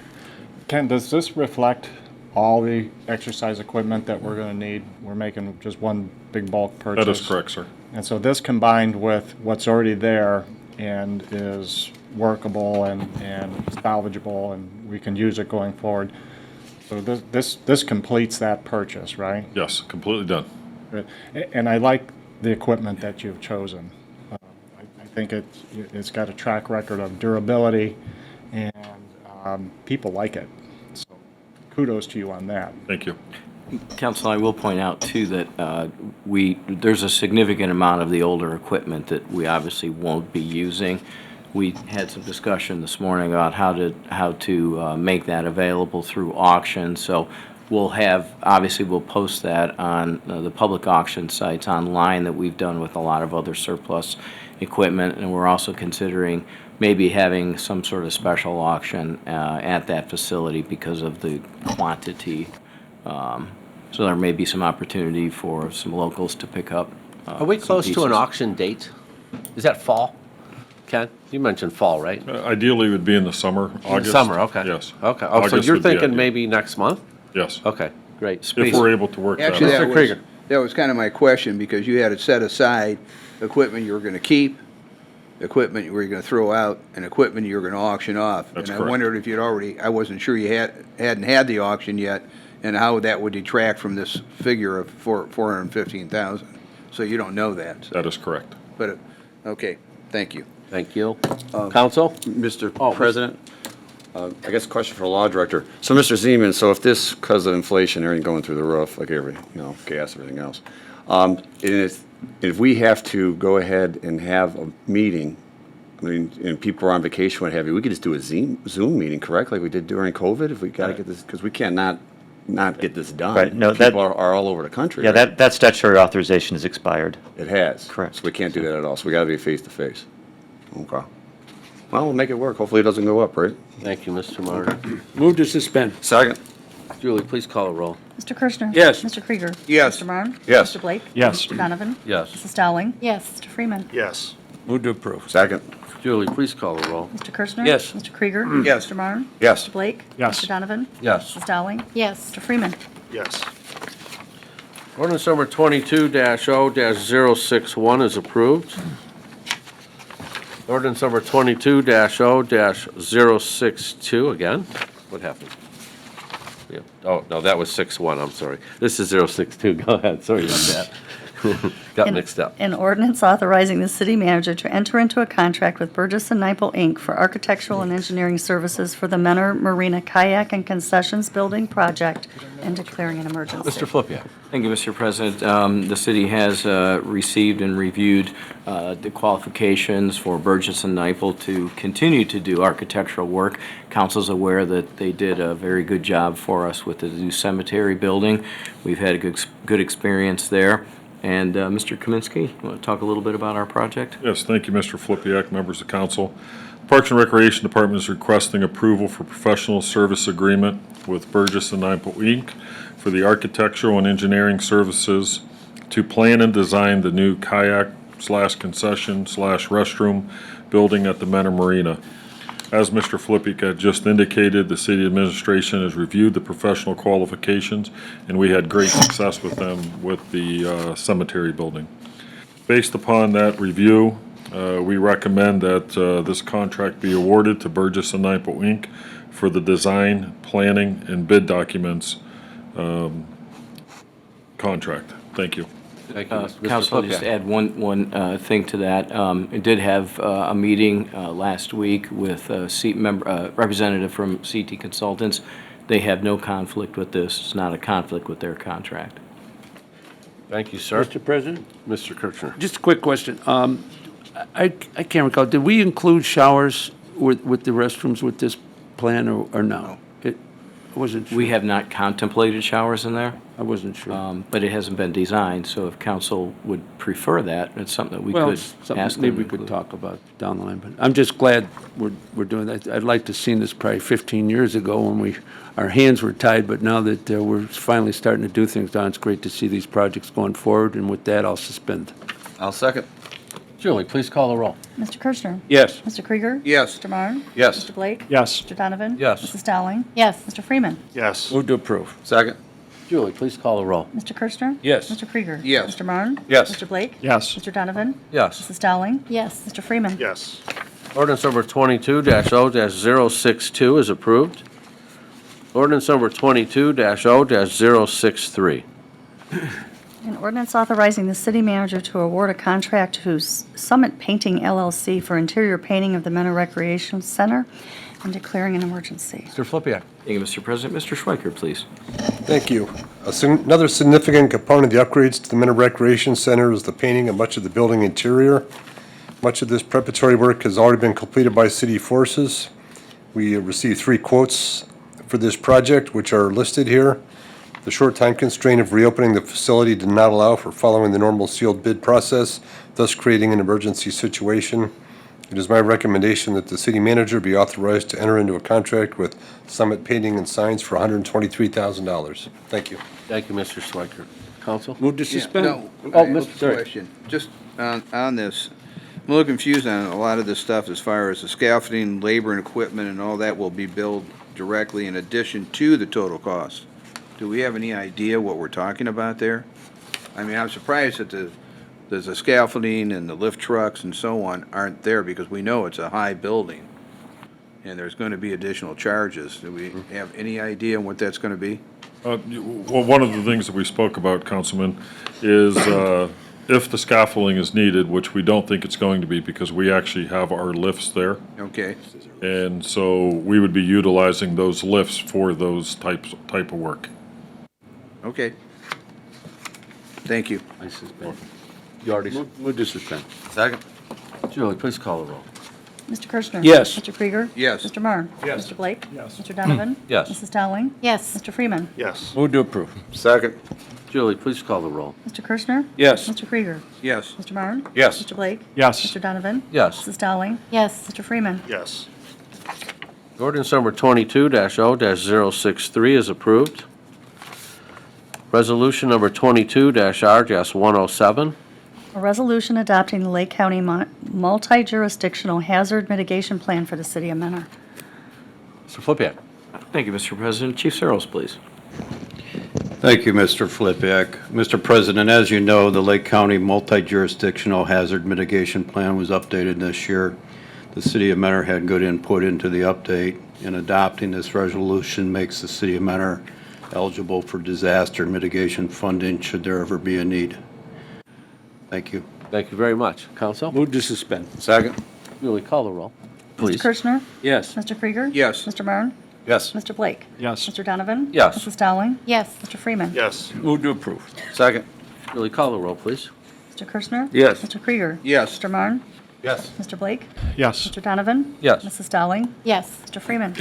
[SPEAKER 7] Ken, does this reflect all the exercise equipment that we're going to need? We're making just one big bulk purchase.
[SPEAKER 13] That is correct, sir.
[SPEAKER 7] And so this combined with what's already there and is workable and salvageable and we can use it going forward. So this completes that purchase, right?
[SPEAKER 13] Yes, completely done.
[SPEAKER 7] And I like the equipment that you've chosen. I think it's got a track record of durability, and people like it. So kudos to you on that.
[SPEAKER 13] Thank you.
[SPEAKER 5] Council, I will point out, too, that there's a significant amount of the older equipment that we obviously won't be using. We had some discussion this morning about how to make that available through auction. So we'll post that on the public auction sites online that we've done with a lot of other surplus equipment, and we're also considering maybe having some sort of special auction at that facility because of the quantity. So there may be some opportunity for some locals to pick up.
[SPEAKER 1] Are we close to an auction date? Is that fall? Ken, you mentioned fall, right?
[SPEAKER 13] Ideally, it would be in the summer, August.
[SPEAKER 1] Summer, okay.
[SPEAKER 13] Yes.
[SPEAKER 1] Okay, oh, so
[SPEAKER 13] August
[SPEAKER 1] you're
[SPEAKER 13] would be
[SPEAKER 1] thinking
[SPEAKER 13] ideal.
[SPEAKER 1] maybe next month?
[SPEAKER 13] Yes,
[SPEAKER 1] Okay, great.
[SPEAKER 13] if we're able to work that
[SPEAKER 14] Actually,
[SPEAKER 13] out.
[SPEAKER 1] Mr. Krieger.
[SPEAKER 14] that was kind of my question, because you had it set aside, equipment you were going to keep, equipment you were going to throw out, and equipment you were going to auction off.
[SPEAKER 13] That's
[SPEAKER 14] And I
[SPEAKER 13] correct.
[SPEAKER 14] wondered if you'd already, I wasn't sure you hadn't had the auction yet, and how that would detract from this figure of 415,000. So you don't know that.
[SPEAKER 13] That is correct.
[SPEAKER 14] But, okay, thank you.
[SPEAKER 1] Thank you. Council?
[SPEAKER 10] Mr.
[SPEAKER 1] Oh,
[SPEAKER 10] President, I guess a question for the law director. So, Mr. Zeman, so if this, because of inflation, everything going through the roof, like gas, everything else, and if we have to go ahead and have a meeting, I mean, and people are on vacation, what have you, we could just do a Zoom meeting, correct? Like we did during COVID, if we got to get this, because we can't not get this done.
[SPEAKER 8] Right, no,
[SPEAKER 10] People are all over the country.
[SPEAKER 8] Yeah,
[SPEAKER 10] right?
[SPEAKER 8] that statutory authorization is expired.
[SPEAKER 10] It has.
[SPEAKER 8] Correct.
[SPEAKER 10] So we can't do that at all. So we got to be face to face. Okay. Well, we'll make it work. Hopefully it doesn't go up, right?
[SPEAKER 1] Thank you, Mr. Martin.
[SPEAKER 2] Move to suspend.
[SPEAKER 10] Second.
[SPEAKER 1] Julie, please call a roll.
[SPEAKER 4] Mr. Kirschner?
[SPEAKER 2] Yes.
[SPEAKER 4] Mr. Krieger?
[SPEAKER 14] Yes.
[SPEAKER 4] Mr. Marne?
[SPEAKER 10] Yes.
[SPEAKER 4] Mr. Blake?
[SPEAKER 9] Yes.
[SPEAKER 4] Mr. Donovan?
[SPEAKER 1] Yes.
[SPEAKER 4] Mrs. Dowling? Yes. Mr. Freeman?
[SPEAKER 3] Yes.
[SPEAKER 2] Move to approve.
[SPEAKER 10] Second.
[SPEAKER 1] Julie, please call a roll.
[SPEAKER 4] Mr. Kirschner?
[SPEAKER 2] Yes.
[SPEAKER 4] Mr. Krieger?
[SPEAKER 14] Yes.
[SPEAKER 4] Mr. Marne?
[SPEAKER 10] Yes.
[SPEAKER 4] Mr. Blake?
[SPEAKER 9] Yes.
[SPEAKER 4] Mr. Donovan?
[SPEAKER 1] Yes.
[SPEAKER 4] Mrs. Dowling? Yes. Mr. Freeman?
[SPEAKER 3] Yes.
[SPEAKER 1] Ordinance number 22-0-061 is approved. Ordinance number 22-0-062, again? What happened? Yeah. Oh, no, that was 61, I'm sorry. This is 062, go ahead, sorry about that. Got
[SPEAKER 4] An-
[SPEAKER 1] mixed up.
[SPEAKER 4] An ordinance authorizing the city manager to enter into a contract with Burgess and Nyepel, Inc. for architectural and engineering services for the Menor Marina Kayak and Concessions Building Project and declaring an emergency.
[SPEAKER 1] Mr. Flippia.
[SPEAKER 5] Thank you, Mr. President. The city has received and reviewed the qualifications for Burgess and Nyepel to continue to do architectural work. Council's aware that they did a very good job for us with the new cemetery building. We've had a good experience there. And Mr. Kaminsky, you want to talk a little bit about our project?
[SPEAKER 13] Yes, thank you, Mr. Flippia, members of council. Parks and Recreation Department is requesting approval for professional service agreement with Burgess and Nyepel, Inc. for the architectural and engineering services to plan and design the new kayak/concession/restroom building at the Menor Marina. As Mr. Flippik had just indicated, the city administration has reviewed the professional qualifications, and we had great success with them with the cemetery building. Based upon that review, we recommend that this contract be awarded to Burgess and Nyepel, Inc. for the design, planning, and bid documents contract. Thank you.
[SPEAKER 1] Thank you, Mr.
[SPEAKER 5] Council, I'll just
[SPEAKER 1] Flippia.
[SPEAKER 5] add one thing to that. I did have a meeting last week with a representative from CT Consultants. They have no conflict with this. It's not a conflict with their contract.
[SPEAKER 1] Thank you, sir.
[SPEAKER 2] Mr. President?
[SPEAKER 1] Mr. Kirchner.
[SPEAKER 2] Just a quick question. I can't recall, did we include showers with the restrooms with this plan or no? I wasn't sure.
[SPEAKER 5] We have not contemplated showers in there,
[SPEAKER 2] I wasn't sure.
[SPEAKER 5] but it hasn't been designed, so if council would prefer that, it's something that we
[SPEAKER 2] Well,
[SPEAKER 5] could
[SPEAKER 2] it's something
[SPEAKER 5] ask them.
[SPEAKER 2] maybe we
[SPEAKER 5] to
[SPEAKER 2] could
[SPEAKER 5] include.
[SPEAKER 2] talk about down the line, but I'm just glad we're doing that. I'd like to have seen this probably 15 years ago when our hands were tied, but now that we're finally starting to do things, Don, it's great to see these projects going forward, and with that, I'll suspend.
[SPEAKER 10] I'll second.
[SPEAKER 1] Julie, please call the roll.
[SPEAKER 4] Mr. Kirchner.
[SPEAKER 2] Yes.
[SPEAKER 4] Mr. Krieger.
[SPEAKER 14] Yes.
[SPEAKER 4] Mr. Marne.
[SPEAKER 10] Yes.
[SPEAKER 4] Mr. Blake.
[SPEAKER 7] Yes.
[SPEAKER 4] Mr. Donovan.
[SPEAKER 1] Yes.
[SPEAKER 4] Mrs. Dowling.
[SPEAKER 15] Yes.
[SPEAKER 4] Mr. Freeman.
[SPEAKER 7] Yes.
[SPEAKER 2] Move to approve.
[SPEAKER 10] Second.
[SPEAKER 1] Julie, please call the roll.
[SPEAKER 4] Mr. Kirchner.
[SPEAKER 2] Yes.
[SPEAKER 4] Mr. Krieger.
[SPEAKER 14] Yes.
[SPEAKER 4] Mr. Marne.
[SPEAKER 10] Yes.
[SPEAKER 4] Mr. Blake.
[SPEAKER 7] Yes.
[SPEAKER 4] Mr. Donovan.
[SPEAKER 1] Yes.
[SPEAKER 4] Mrs. Dowling.
[SPEAKER 15] Yes.
[SPEAKER 4] Mr. Freeman.
[SPEAKER 7] Yes.
[SPEAKER 1] Ordinance number 22-0-062 is approved. Ordinance number 22-0-063.
[SPEAKER 4] An ordinance authorizing the city manager to award a contract to Summit Painting LLC for interior painting of the Menor Recreation Center and declaring an emergency.
[SPEAKER 1] Mr. Flippia.
[SPEAKER 5] Thank you, Mr. President. Mr. Schweikert, please.
[SPEAKER 11] Thank you. Another significant component of the upgrades to the Menor Recreation Center is the painting of much of the building interior. Much of this preparatory work has already been completed by city forces. We received 3 quotes for this project, which are listed here. The short time constraint of reopening the facility did not allow for following the normal sealed bid process, thus creating an emergency situation. It is my recommendation that the city manager be authorized to enter into a contract with Summit Painting and Signs for $123,000. Thank you.
[SPEAKER 1] Thank you, Mr. Schweikert. Council?
[SPEAKER 2] Move to
[SPEAKER 14] Yeah,
[SPEAKER 2] suspend.
[SPEAKER 14] no,
[SPEAKER 1] Oh,
[SPEAKER 14] I have a
[SPEAKER 1] Mr. Sorry.
[SPEAKER 14] question. Just on this, I'm a little confused on a lot of this stuff as far as the scaffolding, labor and equipment and all that will be billed directly in addition to the total cost. Do we have any idea what we're talking about there? I mean, I'm surprised that there's the scaffolding and the lift trucks and so on aren't there because we know it's a high building and there's going to be additional charges. Do we have any idea what that's going to be?
[SPEAKER 13] Well, one of the things that we spoke about, Councilman, is if the scaffolding is needed, which we don't think it's going to be because we actually have our lifts there.
[SPEAKER 14] Okay,
[SPEAKER 13] And so we would be utilizing those lifts for those type of work.
[SPEAKER 14] okay. Thank you.
[SPEAKER 1] I suspend. You already,
[SPEAKER 2] Move to suspend.
[SPEAKER 10] Second.
[SPEAKER 1] Julie, please call the roll.
[SPEAKER 4] Mr. Kirchner.
[SPEAKER 2] Yes.
[SPEAKER 4] Mr. Krieger.
[SPEAKER 14] Yes.
[SPEAKER 4] Mr. Marne.
[SPEAKER 7] Yes.
[SPEAKER 4] Mr. Blake.
[SPEAKER 7] Yes.
[SPEAKER 4] Mr. Donovan.
[SPEAKER 1] Yes.
[SPEAKER 4] Mrs. Dowling.
[SPEAKER 15] Yes.
[SPEAKER 4] Mr. Freeman.
[SPEAKER 7] Yes.
[SPEAKER 2] Move to approve.
[SPEAKER 10] Second.
[SPEAKER 1] Julie, please call the roll.
[SPEAKER 4] Mr. Kirchner.
[SPEAKER 2] Yes.
[SPEAKER 4] Mr. Krieger.
[SPEAKER 14] Yes.
[SPEAKER 4] Mr. Marne.
[SPEAKER 10] Yes.
[SPEAKER 4] Mr. Blake.
[SPEAKER 7] Yes.
[SPEAKER 4] Mr. Donovan.
[SPEAKER 1] Yes.
[SPEAKER 4] Mrs. Dowling.
[SPEAKER 15] Yes.
[SPEAKER 4] Mr. Freeman.
[SPEAKER 7] Yes.
[SPEAKER 1] Ordinance number 22-0-063 is approved. Resolution number 22-R-107.
[SPEAKER 4] A resolution adopting the Lake County multi-jurisdictional hazard mitigation plan for the city of Menor.
[SPEAKER 1] Mr. Flippia.
[SPEAKER 5] Thank you, Mr. President. Chief Searles, please.
[SPEAKER 12] Thank you, Mr. Flippia. Mr. President, as you know, the Lake County Multi-Jurisdictional Hazard Mitigation Plan was updated this year. The city of Menor had good input into the update, and adopting this resolution makes the city of Menor eligible for disaster mitigation funding should there ever be a need. Thank you.
[SPEAKER 1] Thank you very much. Counsel?
[SPEAKER 2] Move to suspend.
[SPEAKER 10] Second?
[SPEAKER 1] Julie, call the roll,
[SPEAKER 4] Mr.
[SPEAKER 1] please.
[SPEAKER 4] Kirschner?
[SPEAKER 2] Yes.
[SPEAKER 4] Mr. Krieger?
[SPEAKER 14] Yes.
[SPEAKER 4] Mr. Marne?
[SPEAKER 10] Yes.
[SPEAKER 4] Mr. Blake?
[SPEAKER 7] Yes.
[SPEAKER 4] Mr. Donovan?
[SPEAKER 1] Yes.
[SPEAKER 4] Mrs. Dowling?
[SPEAKER 15] Yes.
[SPEAKER 4] Mr. Freeman?
[SPEAKER 7] Yes.
[SPEAKER 2] Move to approve.
[SPEAKER 10] Second?
[SPEAKER 1] Julie, call the roll, please.
[SPEAKER 4] Mr. Kirschner?
[SPEAKER 2] Yes.
[SPEAKER 4] Mr. Krieger?
[SPEAKER 14] Yes.
[SPEAKER 4] Mr. Marne?
[SPEAKER 10] Yes.
[SPEAKER 4] Mr. Blake?
[SPEAKER 7] Yes.
[SPEAKER 4] Mr. Donovan?
[SPEAKER 1] Yes.
[SPEAKER 4] Mrs. Dowling?
[SPEAKER 15] Yes.
[SPEAKER 4] Mr. Freeman?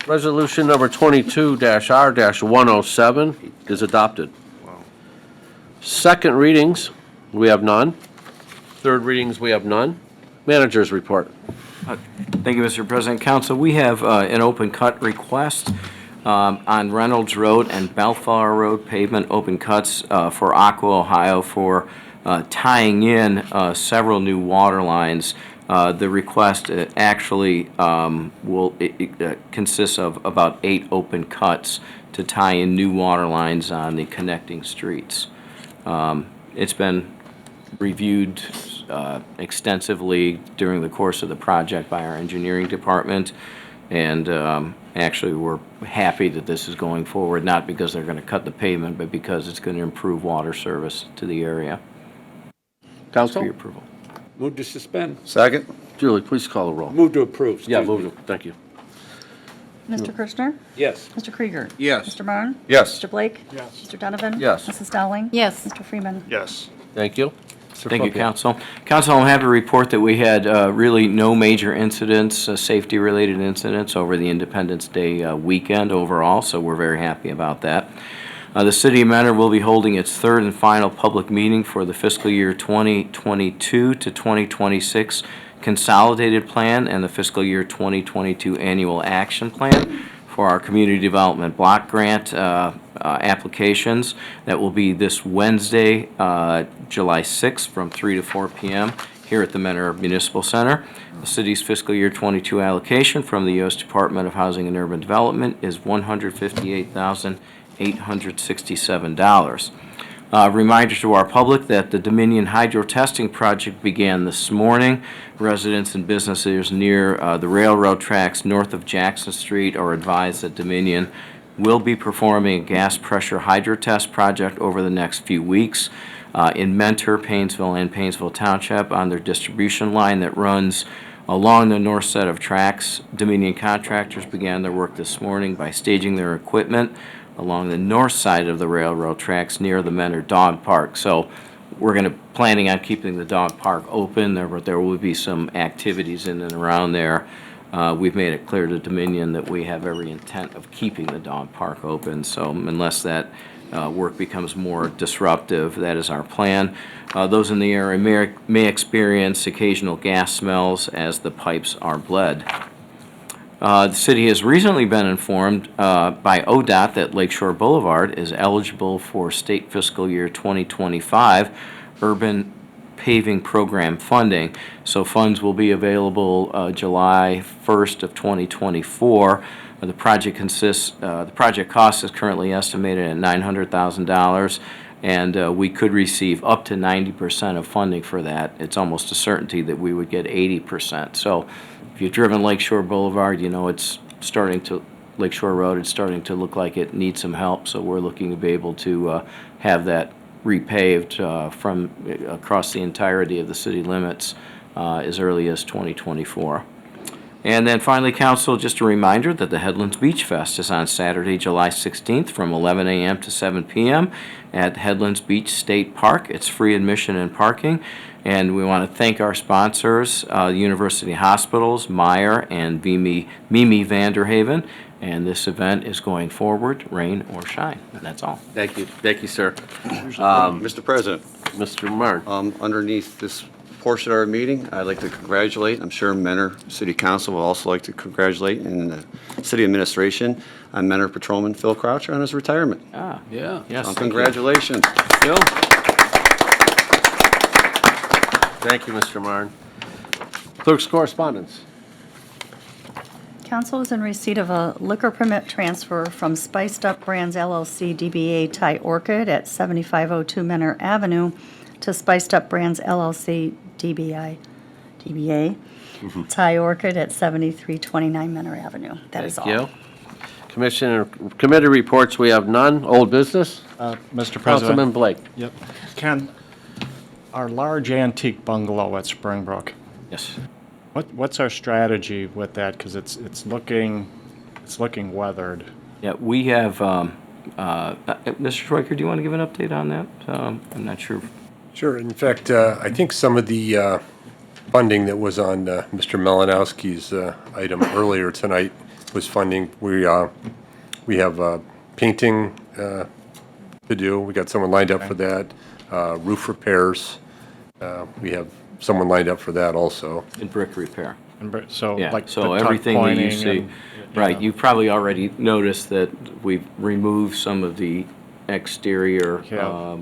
[SPEAKER 1] Resolution number 22-R-107 is adopted. Second readings, we have none. Third readings, we have none. Managers report.
[SPEAKER 5] Thank you, Mr. President. Council, we have an open cut request on Reynolds Road and Bellflower Road pavement open cuts for Aqua, Ohio for tying in several new water lines. The request actually consists of about 8 open cuts to tie in new water lines on the connecting streets. It's been reviewed extensively during the course of the project by our engineering department, and actually we're happy that this is going forward, not because they're going to cut the pavement, but because it's going to improve water service to the area. For
[SPEAKER 1] Counsel?
[SPEAKER 5] your approval.
[SPEAKER 2] Move to suspend.
[SPEAKER 10] Second?
[SPEAKER 1] Julie, please call the roll.
[SPEAKER 2] Move to approve.
[SPEAKER 1] Yeah,
[SPEAKER 2] Excuse me.
[SPEAKER 1] move to, thank you.
[SPEAKER 4] Mr. Kirschner?
[SPEAKER 2] Yes.
[SPEAKER 4] Mr. Krieger?
[SPEAKER 14] Yes.
[SPEAKER 4] Mr. Marne?
[SPEAKER 10] Yes.
[SPEAKER 4] Mr. Blake?
[SPEAKER 7] Yes.
[SPEAKER 4] Mr. Donovan?
[SPEAKER 1] Yes.
[SPEAKER 4] Mrs. Dowling?
[SPEAKER 15] Yes.
[SPEAKER 4] Mr. Freeman?
[SPEAKER 7] Yes.
[SPEAKER 1] Thank you.
[SPEAKER 5] Thank you, Council. Council, I'm happy to report that we had really no major incidents, safety-related incidents over the Independence Day weekend overall, so we're very happy about that. The City of Mentor will be holding its third and final public meeting for the fiscal year 2022 to 2026 Consolidated Plan and the fiscal year 2022 Annual Action Plan for our Community Development Block Grant applications. That will be this Wednesday, July 6th from 3 to 4 p.m. here at the Mentor Municipal Center. The city's fiscal year 22 allocation from the U.S. Department of Housing and Urban Development is $158,867. Reminder to our public that the Dominion Hydro Testing Project began this morning. Residents and businesses near the railroad tracks north of Jackson Street are advised that Dominion will be performing a gas pressure hydro test project over the next few weeks in Mentor, Paynesville, and Paynesville Township on their distribution line that runs along the north set of tracks. Dominion contractors began their work this morning by staging their equipment along the north side of the railroad tracks near the Mentor Dog Park. So we're planning on keeping the dog park open. There will be some activities in and around there. We've made it clear to Dominion that we have every intent of keeping the dog park open. So unless that work becomes more disruptive, that is our plan. Those in the area may experience occasional gas smells as the pipes are bled. The city has recently been informed by ODOT that Lakeshore Boulevard is eligible for state fiscal year 2025 urban paving program funding. So funds will be available July 1st of 2024. The project cost is currently estimated at $900,000, and we could receive up to 90% of funding for that. It's almost a certainty that we would get 80%. So if you've driven Lakeshore Boulevard, you know Lakeshore Road, it's starting to look like it needs some help. So we're looking to be able to have that repaved from across the entirety of the city limits as early as 2024. And then finally, Council, just a reminder that the Headlands Beach Fest is on Saturday, July 16th from 11 a.m. to 7 p.m. at Headlands Beach State Park. It's free admission and parking. And we want to thank our sponsors, University Hospitals, Meyer, and Mimi Vanderhaven. And this event is going forward, rain or shine. And that's all.
[SPEAKER 1] Thank you. Thank you, sir.
[SPEAKER 10] Mr. President,
[SPEAKER 1] Mr. Marne.
[SPEAKER 10] underneath this portion of our meeting, I'd like to congratulate, I'm sure Mentor City Council will also like to congratulate, and the city administration on Mentor Patrolman Phil Croucher on his retirement.
[SPEAKER 2] Yeah.
[SPEAKER 5] Yes. thank you.
[SPEAKER 10] Congratulations.
[SPEAKER 1] Phil? Thank you, Mr. Marne. Clerk's correspondence.
[SPEAKER 4] Council is in receipt of a liquor permit transfer from Spiced Up Brands LLC DBA Thai Orchid at 7502 Mentor Avenue to Spiced Up Brands LLC DBA Thai Orchid at 7329 Mentor Avenue. That is all.
[SPEAKER 1] Thank you. Commissioner, committee reports, we have none. Old business?
[SPEAKER 7] Mr. President.
[SPEAKER 1] Councilman Blake.
[SPEAKER 7] Yep. Ken, our large antique bungalow at Springbrook,
[SPEAKER 5] Yes.
[SPEAKER 7] what's our strategy with that? Because it's looking weathered.
[SPEAKER 5] Yeah, we have, Mr. Schweiker, do you want to give an update on that? I'm not sure.
[SPEAKER 11] Sure. In fact, I think some of the funding that was on Mr. Malinowski's item earlier tonight was funding. We have painting to do. We got someone lined up for that. Roof repairs. We have someone lined up for that also.
[SPEAKER 5] In brick repair.
[SPEAKER 7] So
[SPEAKER 5] Yeah,
[SPEAKER 7] like
[SPEAKER 5] so
[SPEAKER 7] the tuck
[SPEAKER 5] everything that you
[SPEAKER 7] pointing
[SPEAKER 5] see,
[SPEAKER 7] and-
[SPEAKER 5] right,
[SPEAKER 7] yeah.
[SPEAKER 5] you've probably already noticed that we've removed some of the exterior,
[SPEAKER 7] Yeah.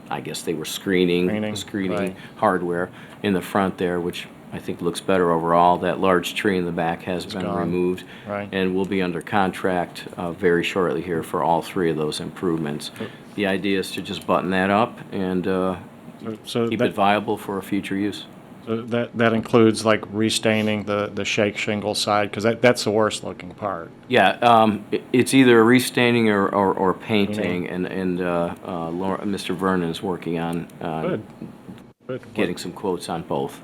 [SPEAKER 5] I guess they were screening
[SPEAKER 7] right.
[SPEAKER 5] hardware in the front there, which I think looks better overall. That large tree in the back has been
[SPEAKER 7] gone.
[SPEAKER 5] removed.
[SPEAKER 7] Right.
[SPEAKER 5] And we'll be under contract very shortly here for all three of those improvements. The idea is to just button that up and
[SPEAKER 7] So
[SPEAKER 5] keep it viable for a future use.
[SPEAKER 7] so that includes like restaining the shake shingle side, because that's the worst looking part.
[SPEAKER 5] Yeah, it's either restaining or painting, and Mr. Vernon's working on
[SPEAKER 7] Good. Good.
[SPEAKER 5] getting some quotes on both.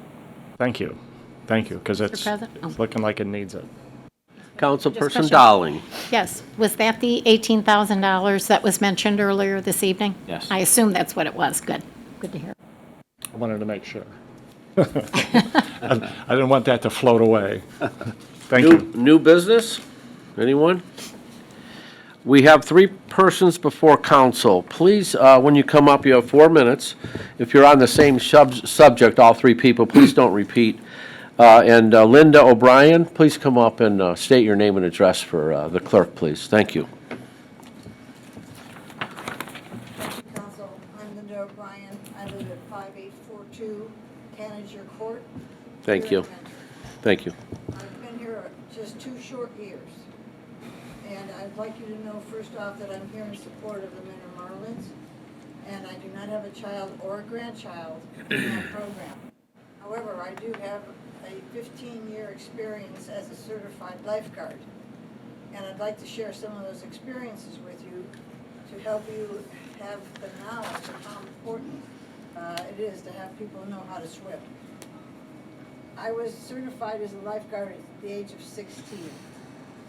[SPEAKER 7] Thank you, because it's
[SPEAKER 15] President?
[SPEAKER 7] it's looking like it needs it.
[SPEAKER 1] Councilperson
[SPEAKER 15] Discussion.
[SPEAKER 1] Dowling.
[SPEAKER 15] Yes, was that the $18,000 that was mentioned earlier this evening?
[SPEAKER 5] Yes.
[SPEAKER 15] I assume that's what it was. Good, good to hear.
[SPEAKER 7] I wanted to make sure. I didn't want that to float away. Thank you.
[SPEAKER 1] New business? Anyone? We have three persons before council. Please, when you come up, you have 4 minutes. If you're on the same subject, all three people, please don't repeat. And Linda O'Brien, please come up and state your name and address for the clerk, please. Thank you.
[SPEAKER 16] Council, I'm Linda O'Brien. I live at 5842 Tanager Court.
[SPEAKER 1] Thank
[SPEAKER 16] here
[SPEAKER 1] you.
[SPEAKER 16] in Mentor.
[SPEAKER 1] Thank you.
[SPEAKER 16] I've been here just 2 short years. And I'd like you to know, first off, that I'm here in support of the Mentor Marlins. And I do not have a child or a grandchild in that program. However, I do have a 15-year experience as a certified lifeguard. And I'd like to share some of those experiences with you to help you have the knowledge of how important it is to have people know how to swim. I was certified as a lifeguard at the age of 16.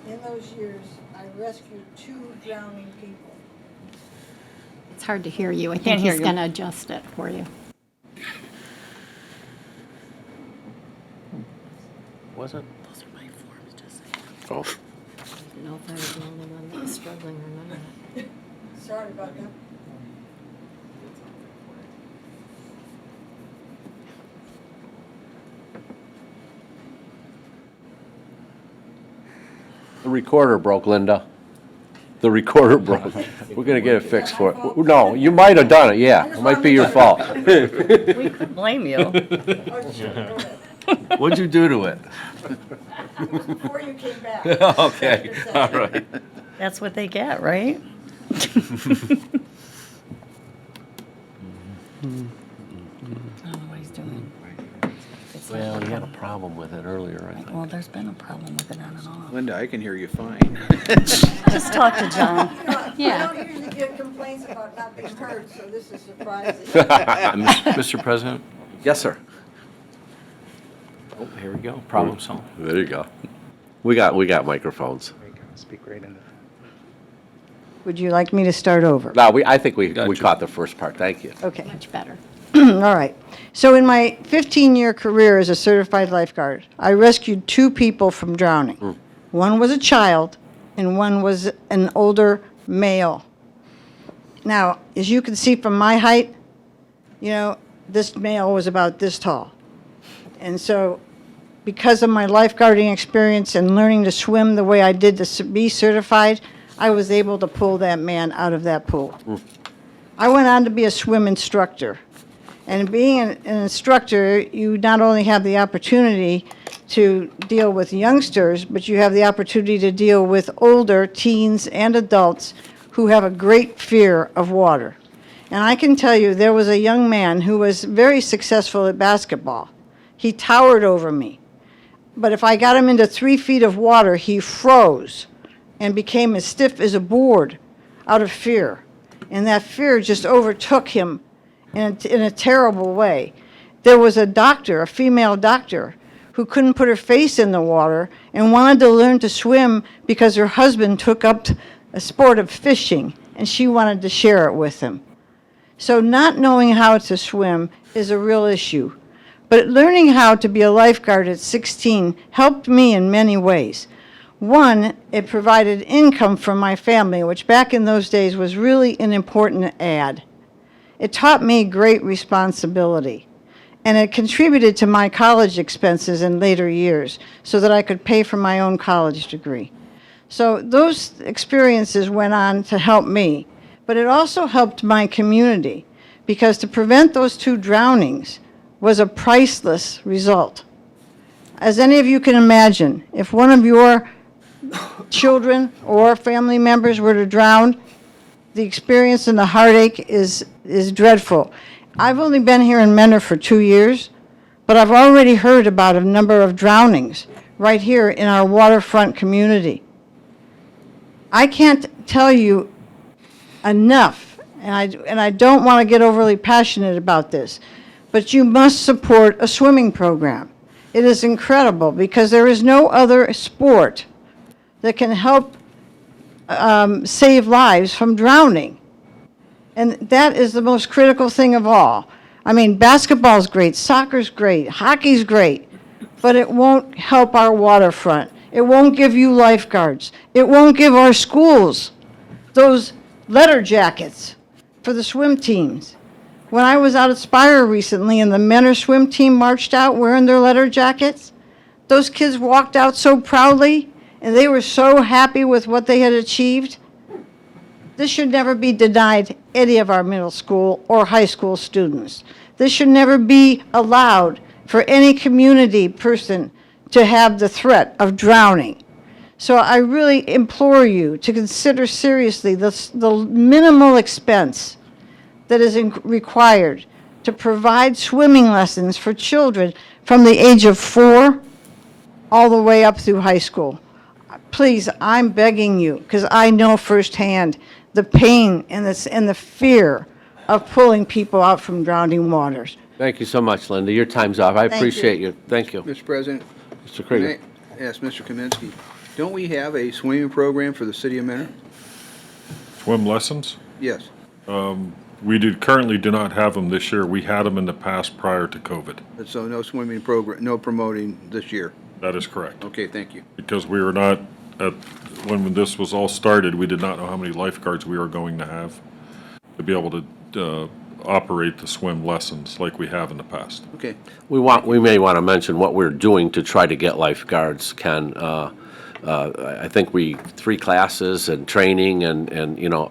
[SPEAKER 16] In those years, I rescued 2 drowning people.
[SPEAKER 15] It's hard to hear you. I
[SPEAKER 4] Can't
[SPEAKER 15] think
[SPEAKER 4] hear
[SPEAKER 15] he's
[SPEAKER 4] you.
[SPEAKER 15] going to adjust it for you.
[SPEAKER 1] Was it?
[SPEAKER 15] Those are my forms, just
[SPEAKER 1] Oh.
[SPEAKER 15] I didn't know if I was the only one that was struggling or not.
[SPEAKER 16] Sorry about that.
[SPEAKER 1] The recorder broke, Linda. The recorder broke. We're gonna get it fixed for it. No, you might have done it, yeah. It might be your fault.
[SPEAKER 4] We could blame you.
[SPEAKER 16] Oh, sure, go ahead.
[SPEAKER 1] What'd you do to it?
[SPEAKER 16] Before you came back.
[SPEAKER 1] Okay, all right.
[SPEAKER 4] That's what they get, right? I don't know what he's doing. It's like-
[SPEAKER 1] Well, he had a problem with it earlier, I think.
[SPEAKER 4] Well, there's been a problem with it on and off.
[SPEAKER 14] Linda, I can hear you fine.
[SPEAKER 4] Just talk to John.
[SPEAKER 16] You know,
[SPEAKER 15] Yeah.
[SPEAKER 16] I don't usually get complaints about not being heard, so this is surprising.
[SPEAKER 5] Mr. President?
[SPEAKER 1] Yes, sir.
[SPEAKER 5] Oh, here we go. Problem solved.
[SPEAKER 1] There you go. We got microphones.
[SPEAKER 7] Speak right into that.
[SPEAKER 16] Would you like me to start over?
[SPEAKER 1] No, I think we caught the first part. Thank you.
[SPEAKER 16] Okay.
[SPEAKER 15] Much better.
[SPEAKER 16] All right. So in my 15-year career as a certified lifeguard, I rescued 2 people from drowning. One was a child, and one was an older male. Now, as you can see from my height, you know, this male was about this tall. And so, because of my lifeguarding experience and learning to swim the way I did to be certified, I was able to pull that man out of that pool. I went on to be a swim instructor. And being an instructor, you not only have the opportunity to deal with youngsters, but you have the opportunity to deal with older teens and adults who have a great fear of water. And I can tell you, there was a young man who was very successful at basketball. He towered over me. But if I got him into 3 feet of water, he froze and became as stiff as a board out of fear. And that fear just overtook him. in a terrible way. There was a doctor, a female doctor, who couldn't put her face in the water and wanted to learn to swim because her husband took up a sport of fishing, and she wanted to share it with him. So not knowing how to swim is a real issue. But learning how to be a lifeguard at 16 helped me in many ways. One, it provided income for my family, which back in those days was really an important add. It taught me great responsibility, and it contributed to my college expenses in later years so that I could pay for my own college degree. So those experiences went on to help me, but it also helped my community, because to prevent those 2 drownings was a priceless result. As any of you can imagine, if one of your children or family members were to drown, the experience and the heartache is dreadful. I've only been here in Mentor for 2 years, but I've already heard about a number of drownings right here in our waterfront community. I can't tell you enough, and I don't want to get overly passionate about this, but you must support a swimming program. It is incredible because there is no other sport that can help save lives from drowning. And that is the most critical thing of all. I mean, basketball's great, soccer's great, hockey's great, but it won't help our waterfront. It won't give you lifeguards. It won't give our schools those letter jackets for the swim teams. When I was out at Spire recently and the Mentor swim team marched out wearing their letter jackets, those kids walked out so proudly and they were so happy with what they had achieved. This should never be denied any of our middle school or high school students. This should never be allowed for any community person to have the threat of drowning. So I really implore you to consider seriously the minimal expense that is required to provide swimming lessons for children from the age of 4 all the way up through high school. Please, I'm begging you, because I know firsthand the pain and the fear of pulling people out from drowning waters.
[SPEAKER 1] Thank you so much, Linda. Your time's up. I
[SPEAKER 16] Thank
[SPEAKER 1] appreciate
[SPEAKER 16] you.
[SPEAKER 1] you. Thank you.
[SPEAKER 14] Mr. President,
[SPEAKER 1] Mr.
[SPEAKER 14] can
[SPEAKER 1] Krieger.
[SPEAKER 14] I ask Mr. Kaminsky, don't we have a swimming program for the city of Mentor?
[SPEAKER 13] Swim lessons?
[SPEAKER 14] Yes.
[SPEAKER 13] We currently do not have them this year. We had them in the past prior to COVID.
[SPEAKER 14] But so no swimming program, no promoting this year?
[SPEAKER 13] That is correct.
[SPEAKER 14] Okay, thank you.
[SPEAKER 13] Because we were not, when this was all started, we did not know how many lifeguards we were going to have to be able to operate the swim lessons like we have in the past.
[SPEAKER 14] Okay.
[SPEAKER 1] We may want to mention what we're doing to try to get lifeguards, Ken. I think 3 classes and training and you know,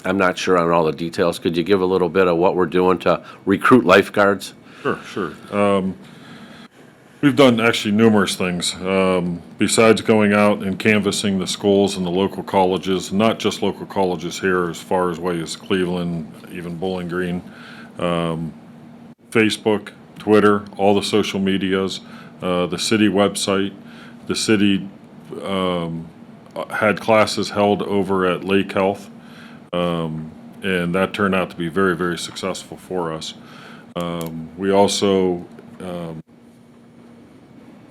[SPEAKER 1] I'm not sure on all the details. Could you give a little bit of what we're doing to recruit lifeguards?
[SPEAKER 13] Sure. We've done actually numerous things. Besides going out and canvassing the schools and the local colleges, not just local colleges here, as far as way as Cleveland, even Bowling Green, Facebook, Twitter, all the social medias, the city website. The city had classes held over at Lake Health, and that turned out to be very, very successful for us. We also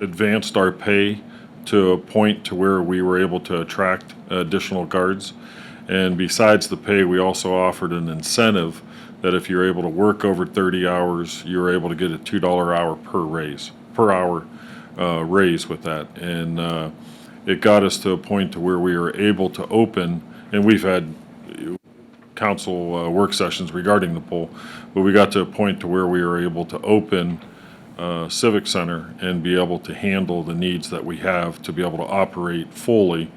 [SPEAKER 13] advanced our pay to a point to where we were able to attract additional guards. And besides the pay, we also offered an incentive that if you're able to work over 30 hours, you're able to get a $2 hour per hour raise with that. And it got us to a point to where we were able to open, and we've had council work sessions regarding the pool, but we got to a point to where we were able to open Civic Center and be able to handle the needs that we have to be able to operate fully,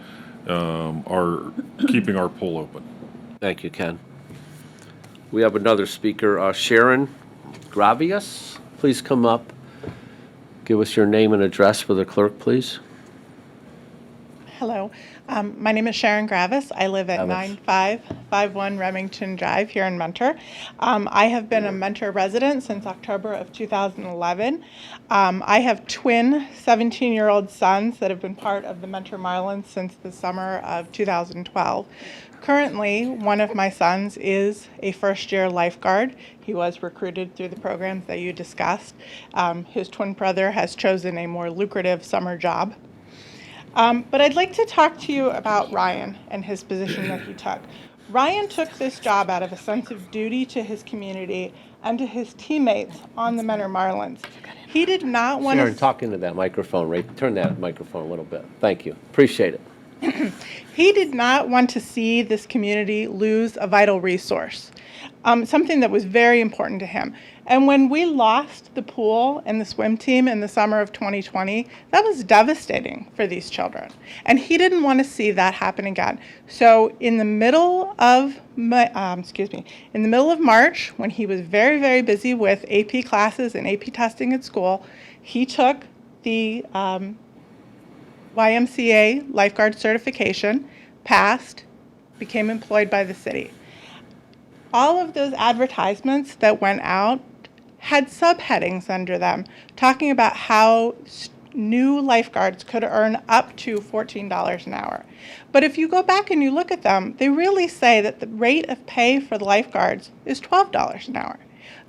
[SPEAKER 13] keeping our pool open.
[SPEAKER 1] Thank you, Ken. We have another speaker, Sharon Gravius. Please come up. Give us your name and address for the clerk, please.
[SPEAKER 17] Hello. My name is Sharon Gravis. I live at 9551 Remington Drive here in Mentor. I have been a Mentor resident since October of 2011. I have twin 17-year-old sons that have been part of the Mentor Marlins since the summer of 2012. Currently, one of my sons is a first-year lifeguard. He was recruited through the programs that you discussed. His twin brother has chosen a more lucrative summer job. But I'd like to talk to you about Ryan and his position that he took. Ryan took this job out of a sense of duty to his community and to his teammates on the Mentor Marlins. He did not want
[SPEAKER 1] Sharon,
[SPEAKER 17] to...
[SPEAKER 1] talk into that microphone, right? Turn that microphone a little bit. Thank you. Appreciate it.
[SPEAKER 17] He did not want to see this community lose a vital resource, something that was very important to him. And when we lost the pool and the swim team in the summer of 2020, that was devastating for these children. And he didn't want to see that happen again. So in the middle of March, when he was very, very busy with AP classes and AP testing at school, he took the YMCA lifeguard certification, passed, became employed by the city. All of those advertisements that went out had subheadings under them talking about how new lifeguards could earn up to $14 an hour. But if you go back and you look at them, they really say that the rate of pay for the lifeguards is $12 an hour.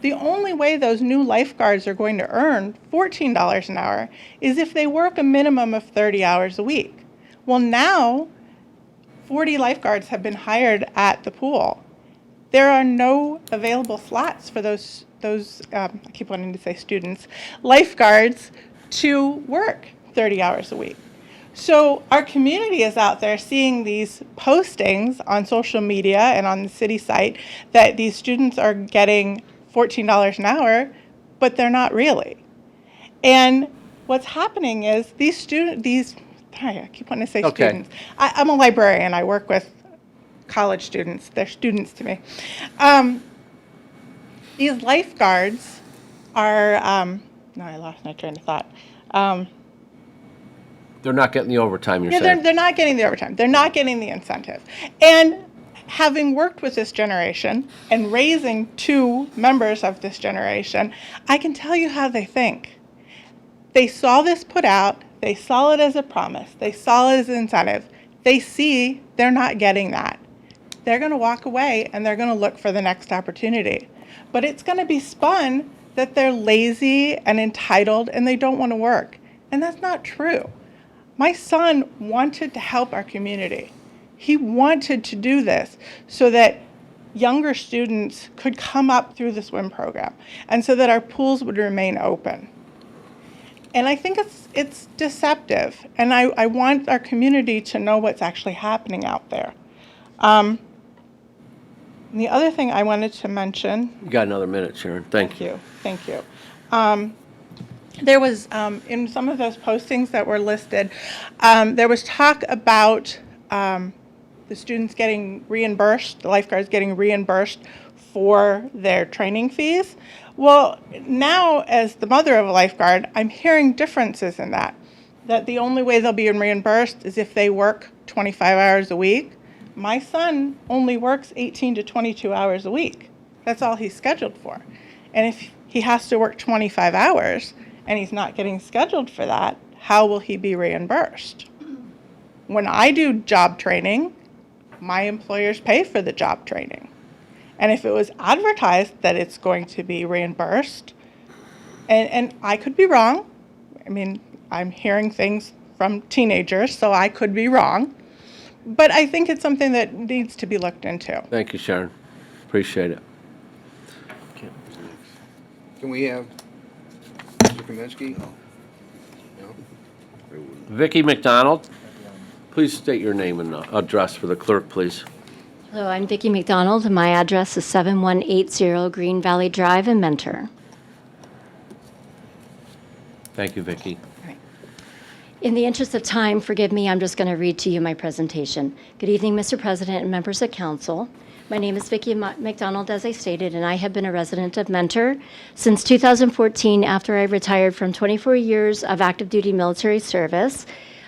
[SPEAKER 17] The only way those new lifeguards are going to earn $14 an hour is if they work a minimum of 30 hours a week. Well, now 40 lifeguards have been hired at the pool. There are no available slots for those I keep wanting to say students, lifeguards to work 30 hours a week. So our community is out there seeing these postings on social media and on the city site that these students are getting $14 an hour, but they're not really. And what's happening is I keep wanting to say students. I'm a librarian. I work with college students. They're students to me. These lifeguards are, I lost my train of thought.
[SPEAKER 1] They're not getting the overtime, you're saying?
[SPEAKER 17] They're not getting the overtime. They're not getting the incentive. And having worked with this generation and raising two members of this generation, I can tell you how they think. They saw this put out. They saw it as a promise. They saw it as an incentive. They see they're not getting that. They're going to walk away and they're going to look for the next opportunity. But it's going to be spun that they're lazy and entitled and they don't want to work. And that's not true. My son wanted to help our community. He wanted to do this so that younger students could come up through the swim program and so that our pools would remain open. And I think it's deceptive. And I want our community to know what's actually happening out there. The other thing I wanted to mention.
[SPEAKER 1] You got another minute, Sharon. Thank you.
[SPEAKER 17] Thank you. There was, in some of those postings that were listed, there was talk about the students getting reimbursed, the lifeguards getting reimbursed for their training fees. Well, now as the mother of a lifeguard, I'm hearing differences in that the only way they'll be reimbursed is if they work 25 hours a week. My son only works 18 to 22 hours a week. That's all he's scheduled for. And if he has to work 25 hours and he's not getting scheduled for that, how will he be reimbursed? When I do job training, my employers pay for the job training. And if it was advertised that it's going to be reimbursed, and I could be wrong. I mean, I'm hearing things from teenagers, so I could be wrong. But I think it's something that needs to be looked into.
[SPEAKER 1] Thank you, Sharon. Appreciate it.
[SPEAKER 14] Can we have Mr. Kaminsky? No?
[SPEAKER 1] Vicki McDonald, please state your name and address for the clerk, please.
[SPEAKER 18] Hello, I'm Vicki McDonald, and my address is 7180 Green Valley Drive in Mentor.
[SPEAKER 1] Thank you, Vicki.
[SPEAKER 18] In the interest of time, forgive me, I'm just going to read to you my presentation. Good evening, Mr. President and members of council. My name is Vicki McDonald, as I stated, and I have been a resident of Mentor since 2014 after I retired from 24 years of active duty military service.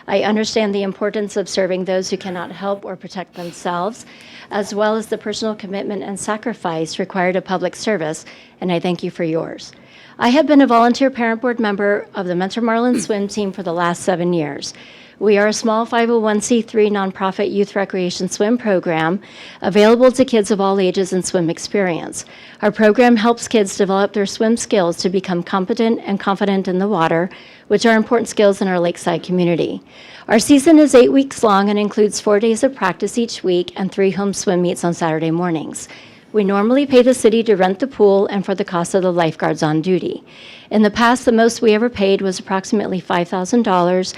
[SPEAKER 18] I understand the importance of serving those who cannot help or protect themselves, as well as the personal commitment and sacrifice required of public service, and I thank you for yours. I have been a volunteer parent board member of the Mentor Marlin swim team for the last 7 years. We are a small 501c3 nonprofit youth recreation swim program available to kids of all ages and swim experience. Our program helps kids develop their swim skills to become competent and confident in the water, which are important skills in our lakeside community. Our season is 8 weeks long and includes 4 days of practice each week and 3 home swim meets on Saturday mornings. We normally pay the city to rent the pool and for the cost of the lifeguards on duty. In the past, the most we ever paid was approximately $5,000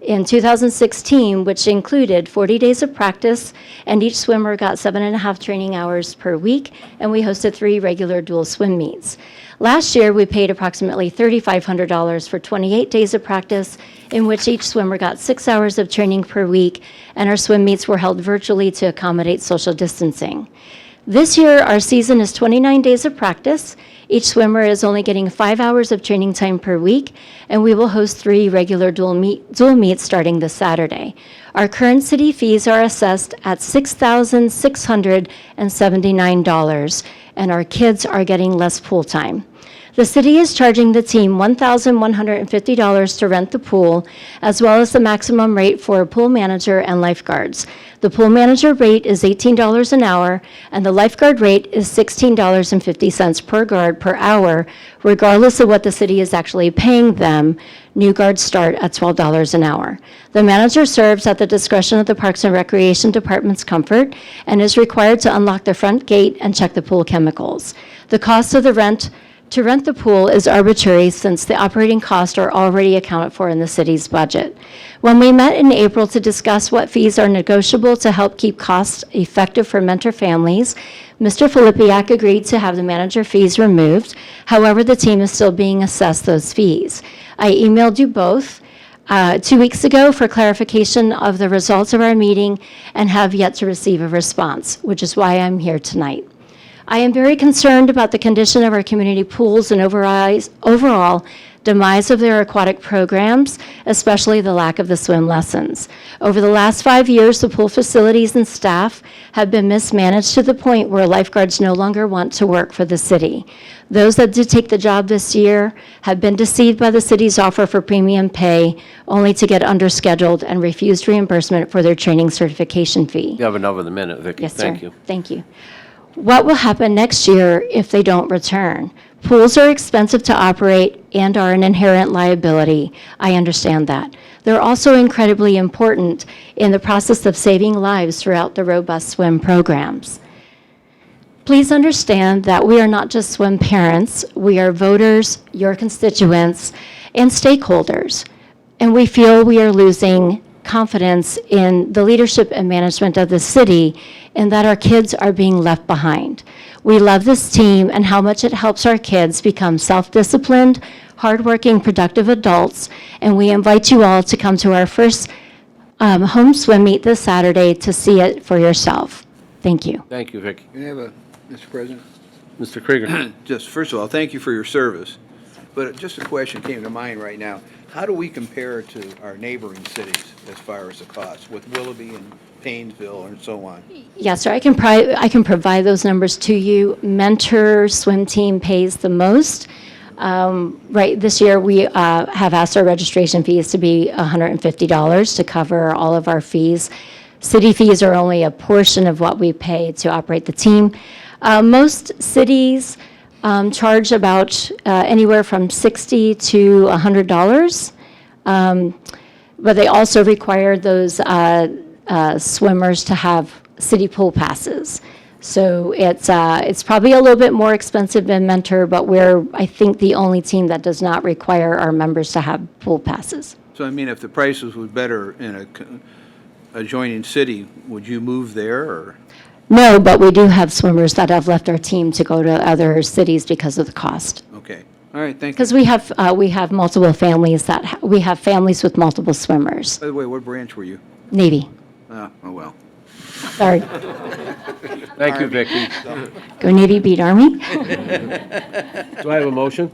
[SPEAKER 18] in 2016, which included 40 days of practice, and each swimmer got 7.5 training hours per week, and we hosted 3 regular dual swim meets. Last year, we paid approximately $3,500 for 28 days of practice, in which each swimmer got 6 hours of training per week, and our swim meets were held virtually to accommodate social distancing. This year, our season is 29 days of practice. Each swimmer is only getting 5 hours of training time per week, and we will host 3 regular dual meets starting this Saturday. Our current city fees are assessed at $6,679, and our kids are getting less pool time. The city is charging the team $1,150 to rent the pool, as well as the maximum rate for a pool manager and lifeguards. The pool manager rate is $18 an hour, and the lifeguard rate is $16.50 per guard per hour, regardless of what the city is actually paying them. New guards start at $12 an hour. The manager serves at the discretion of the Parks and Recreation Department's comfort and is required to unlock the front gate and check the pool chemicals. The cost of to rent the pool is arbitrary since the operating costs are already accounted for in the city's budget. When we met in April to discuss what fees are negotiable to help keep costs effective for mentor families, Mr. Filipiak agreed to have the manager fees removed. However, the team is still being assessed those fees. I emailed you both 2 weeks ago for clarification of the results of our meeting and have yet to receive a response, which is why I'm here tonight. I am very concerned about the condition of our community pools and overall demise of their aquatic programs, especially the lack of the swim lessons. Over the last 5 years, the pool facilities and staff have been mismanaged to the point where lifeguards no longer want to work for the city. Those that did take the job this year have been deceived by the city's offer for premium pay, only to get underscheduled and refused reimbursement for their training certification fee.
[SPEAKER 1] You have another minute, Vicki.
[SPEAKER 18] Yes, sir.
[SPEAKER 1] Thank you.
[SPEAKER 18] Thank you. What will happen next year if they don't return? Pools are expensive to operate and are an inherent liability. I understand that. They're also incredibly important in the process of saving lives throughout the robust swim programs. Please understand that we are not just swim parents, we are voters, your constituents, and stakeholders. And we feel we are losing confidence in the leadership and management of the city and that our kids are being left behind. We love this team and how much it helps our kids become self-disciplined, hardworking, productive adults, and we invite you all to come to our first home swim meet this Saturday to see it for yourself. Thank you.
[SPEAKER 1] Thank you, Vicki.
[SPEAKER 14] Can I have a, Mr. President?
[SPEAKER 1] Mr. Krieger.
[SPEAKER 14] Just, first of all, thank you for your service. But just a question came to mind right now. How do we compare to our neighboring cities as far as the cost with Willoughby and Paynesville and so on?
[SPEAKER 18] Yes, sir. I can provide those numbers to you. Mentor swim team pays the most. Right this year, we have asked our registration fees to be $150 to cover all of our fees. City fees are only a portion of what we pay to operate the team. Most cities charge about anywhere from $60 to $100, but they also require those swimmers to have city pool passes. So it's probably a little bit more expensive than Mentor, but we're, I think, the only team that does not require our members to have pool passes.
[SPEAKER 14] So, I mean, if the prices was better in a adjoining city, would you move there, or?
[SPEAKER 18] No, but we do have swimmers that have left our team to go to other cities because of the cost.
[SPEAKER 14] Okay. All right, thank you.
[SPEAKER 18] Because we have multiple families we have families with multiple swimmers.
[SPEAKER 14] By the way, what branch were you?
[SPEAKER 18] Navy.
[SPEAKER 14] Oh, well.
[SPEAKER 18] Sorry.
[SPEAKER 1] Thank you, Vicki.
[SPEAKER 18] Go Navy, beat Army.
[SPEAKER 1] Do I have a motion?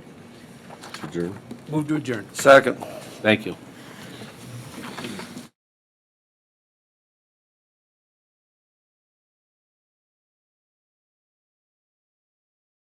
[SPEAKER 2] Move to adjourn.
[SPEAKER 10] Second.
[SPEAKER 1] Thank you.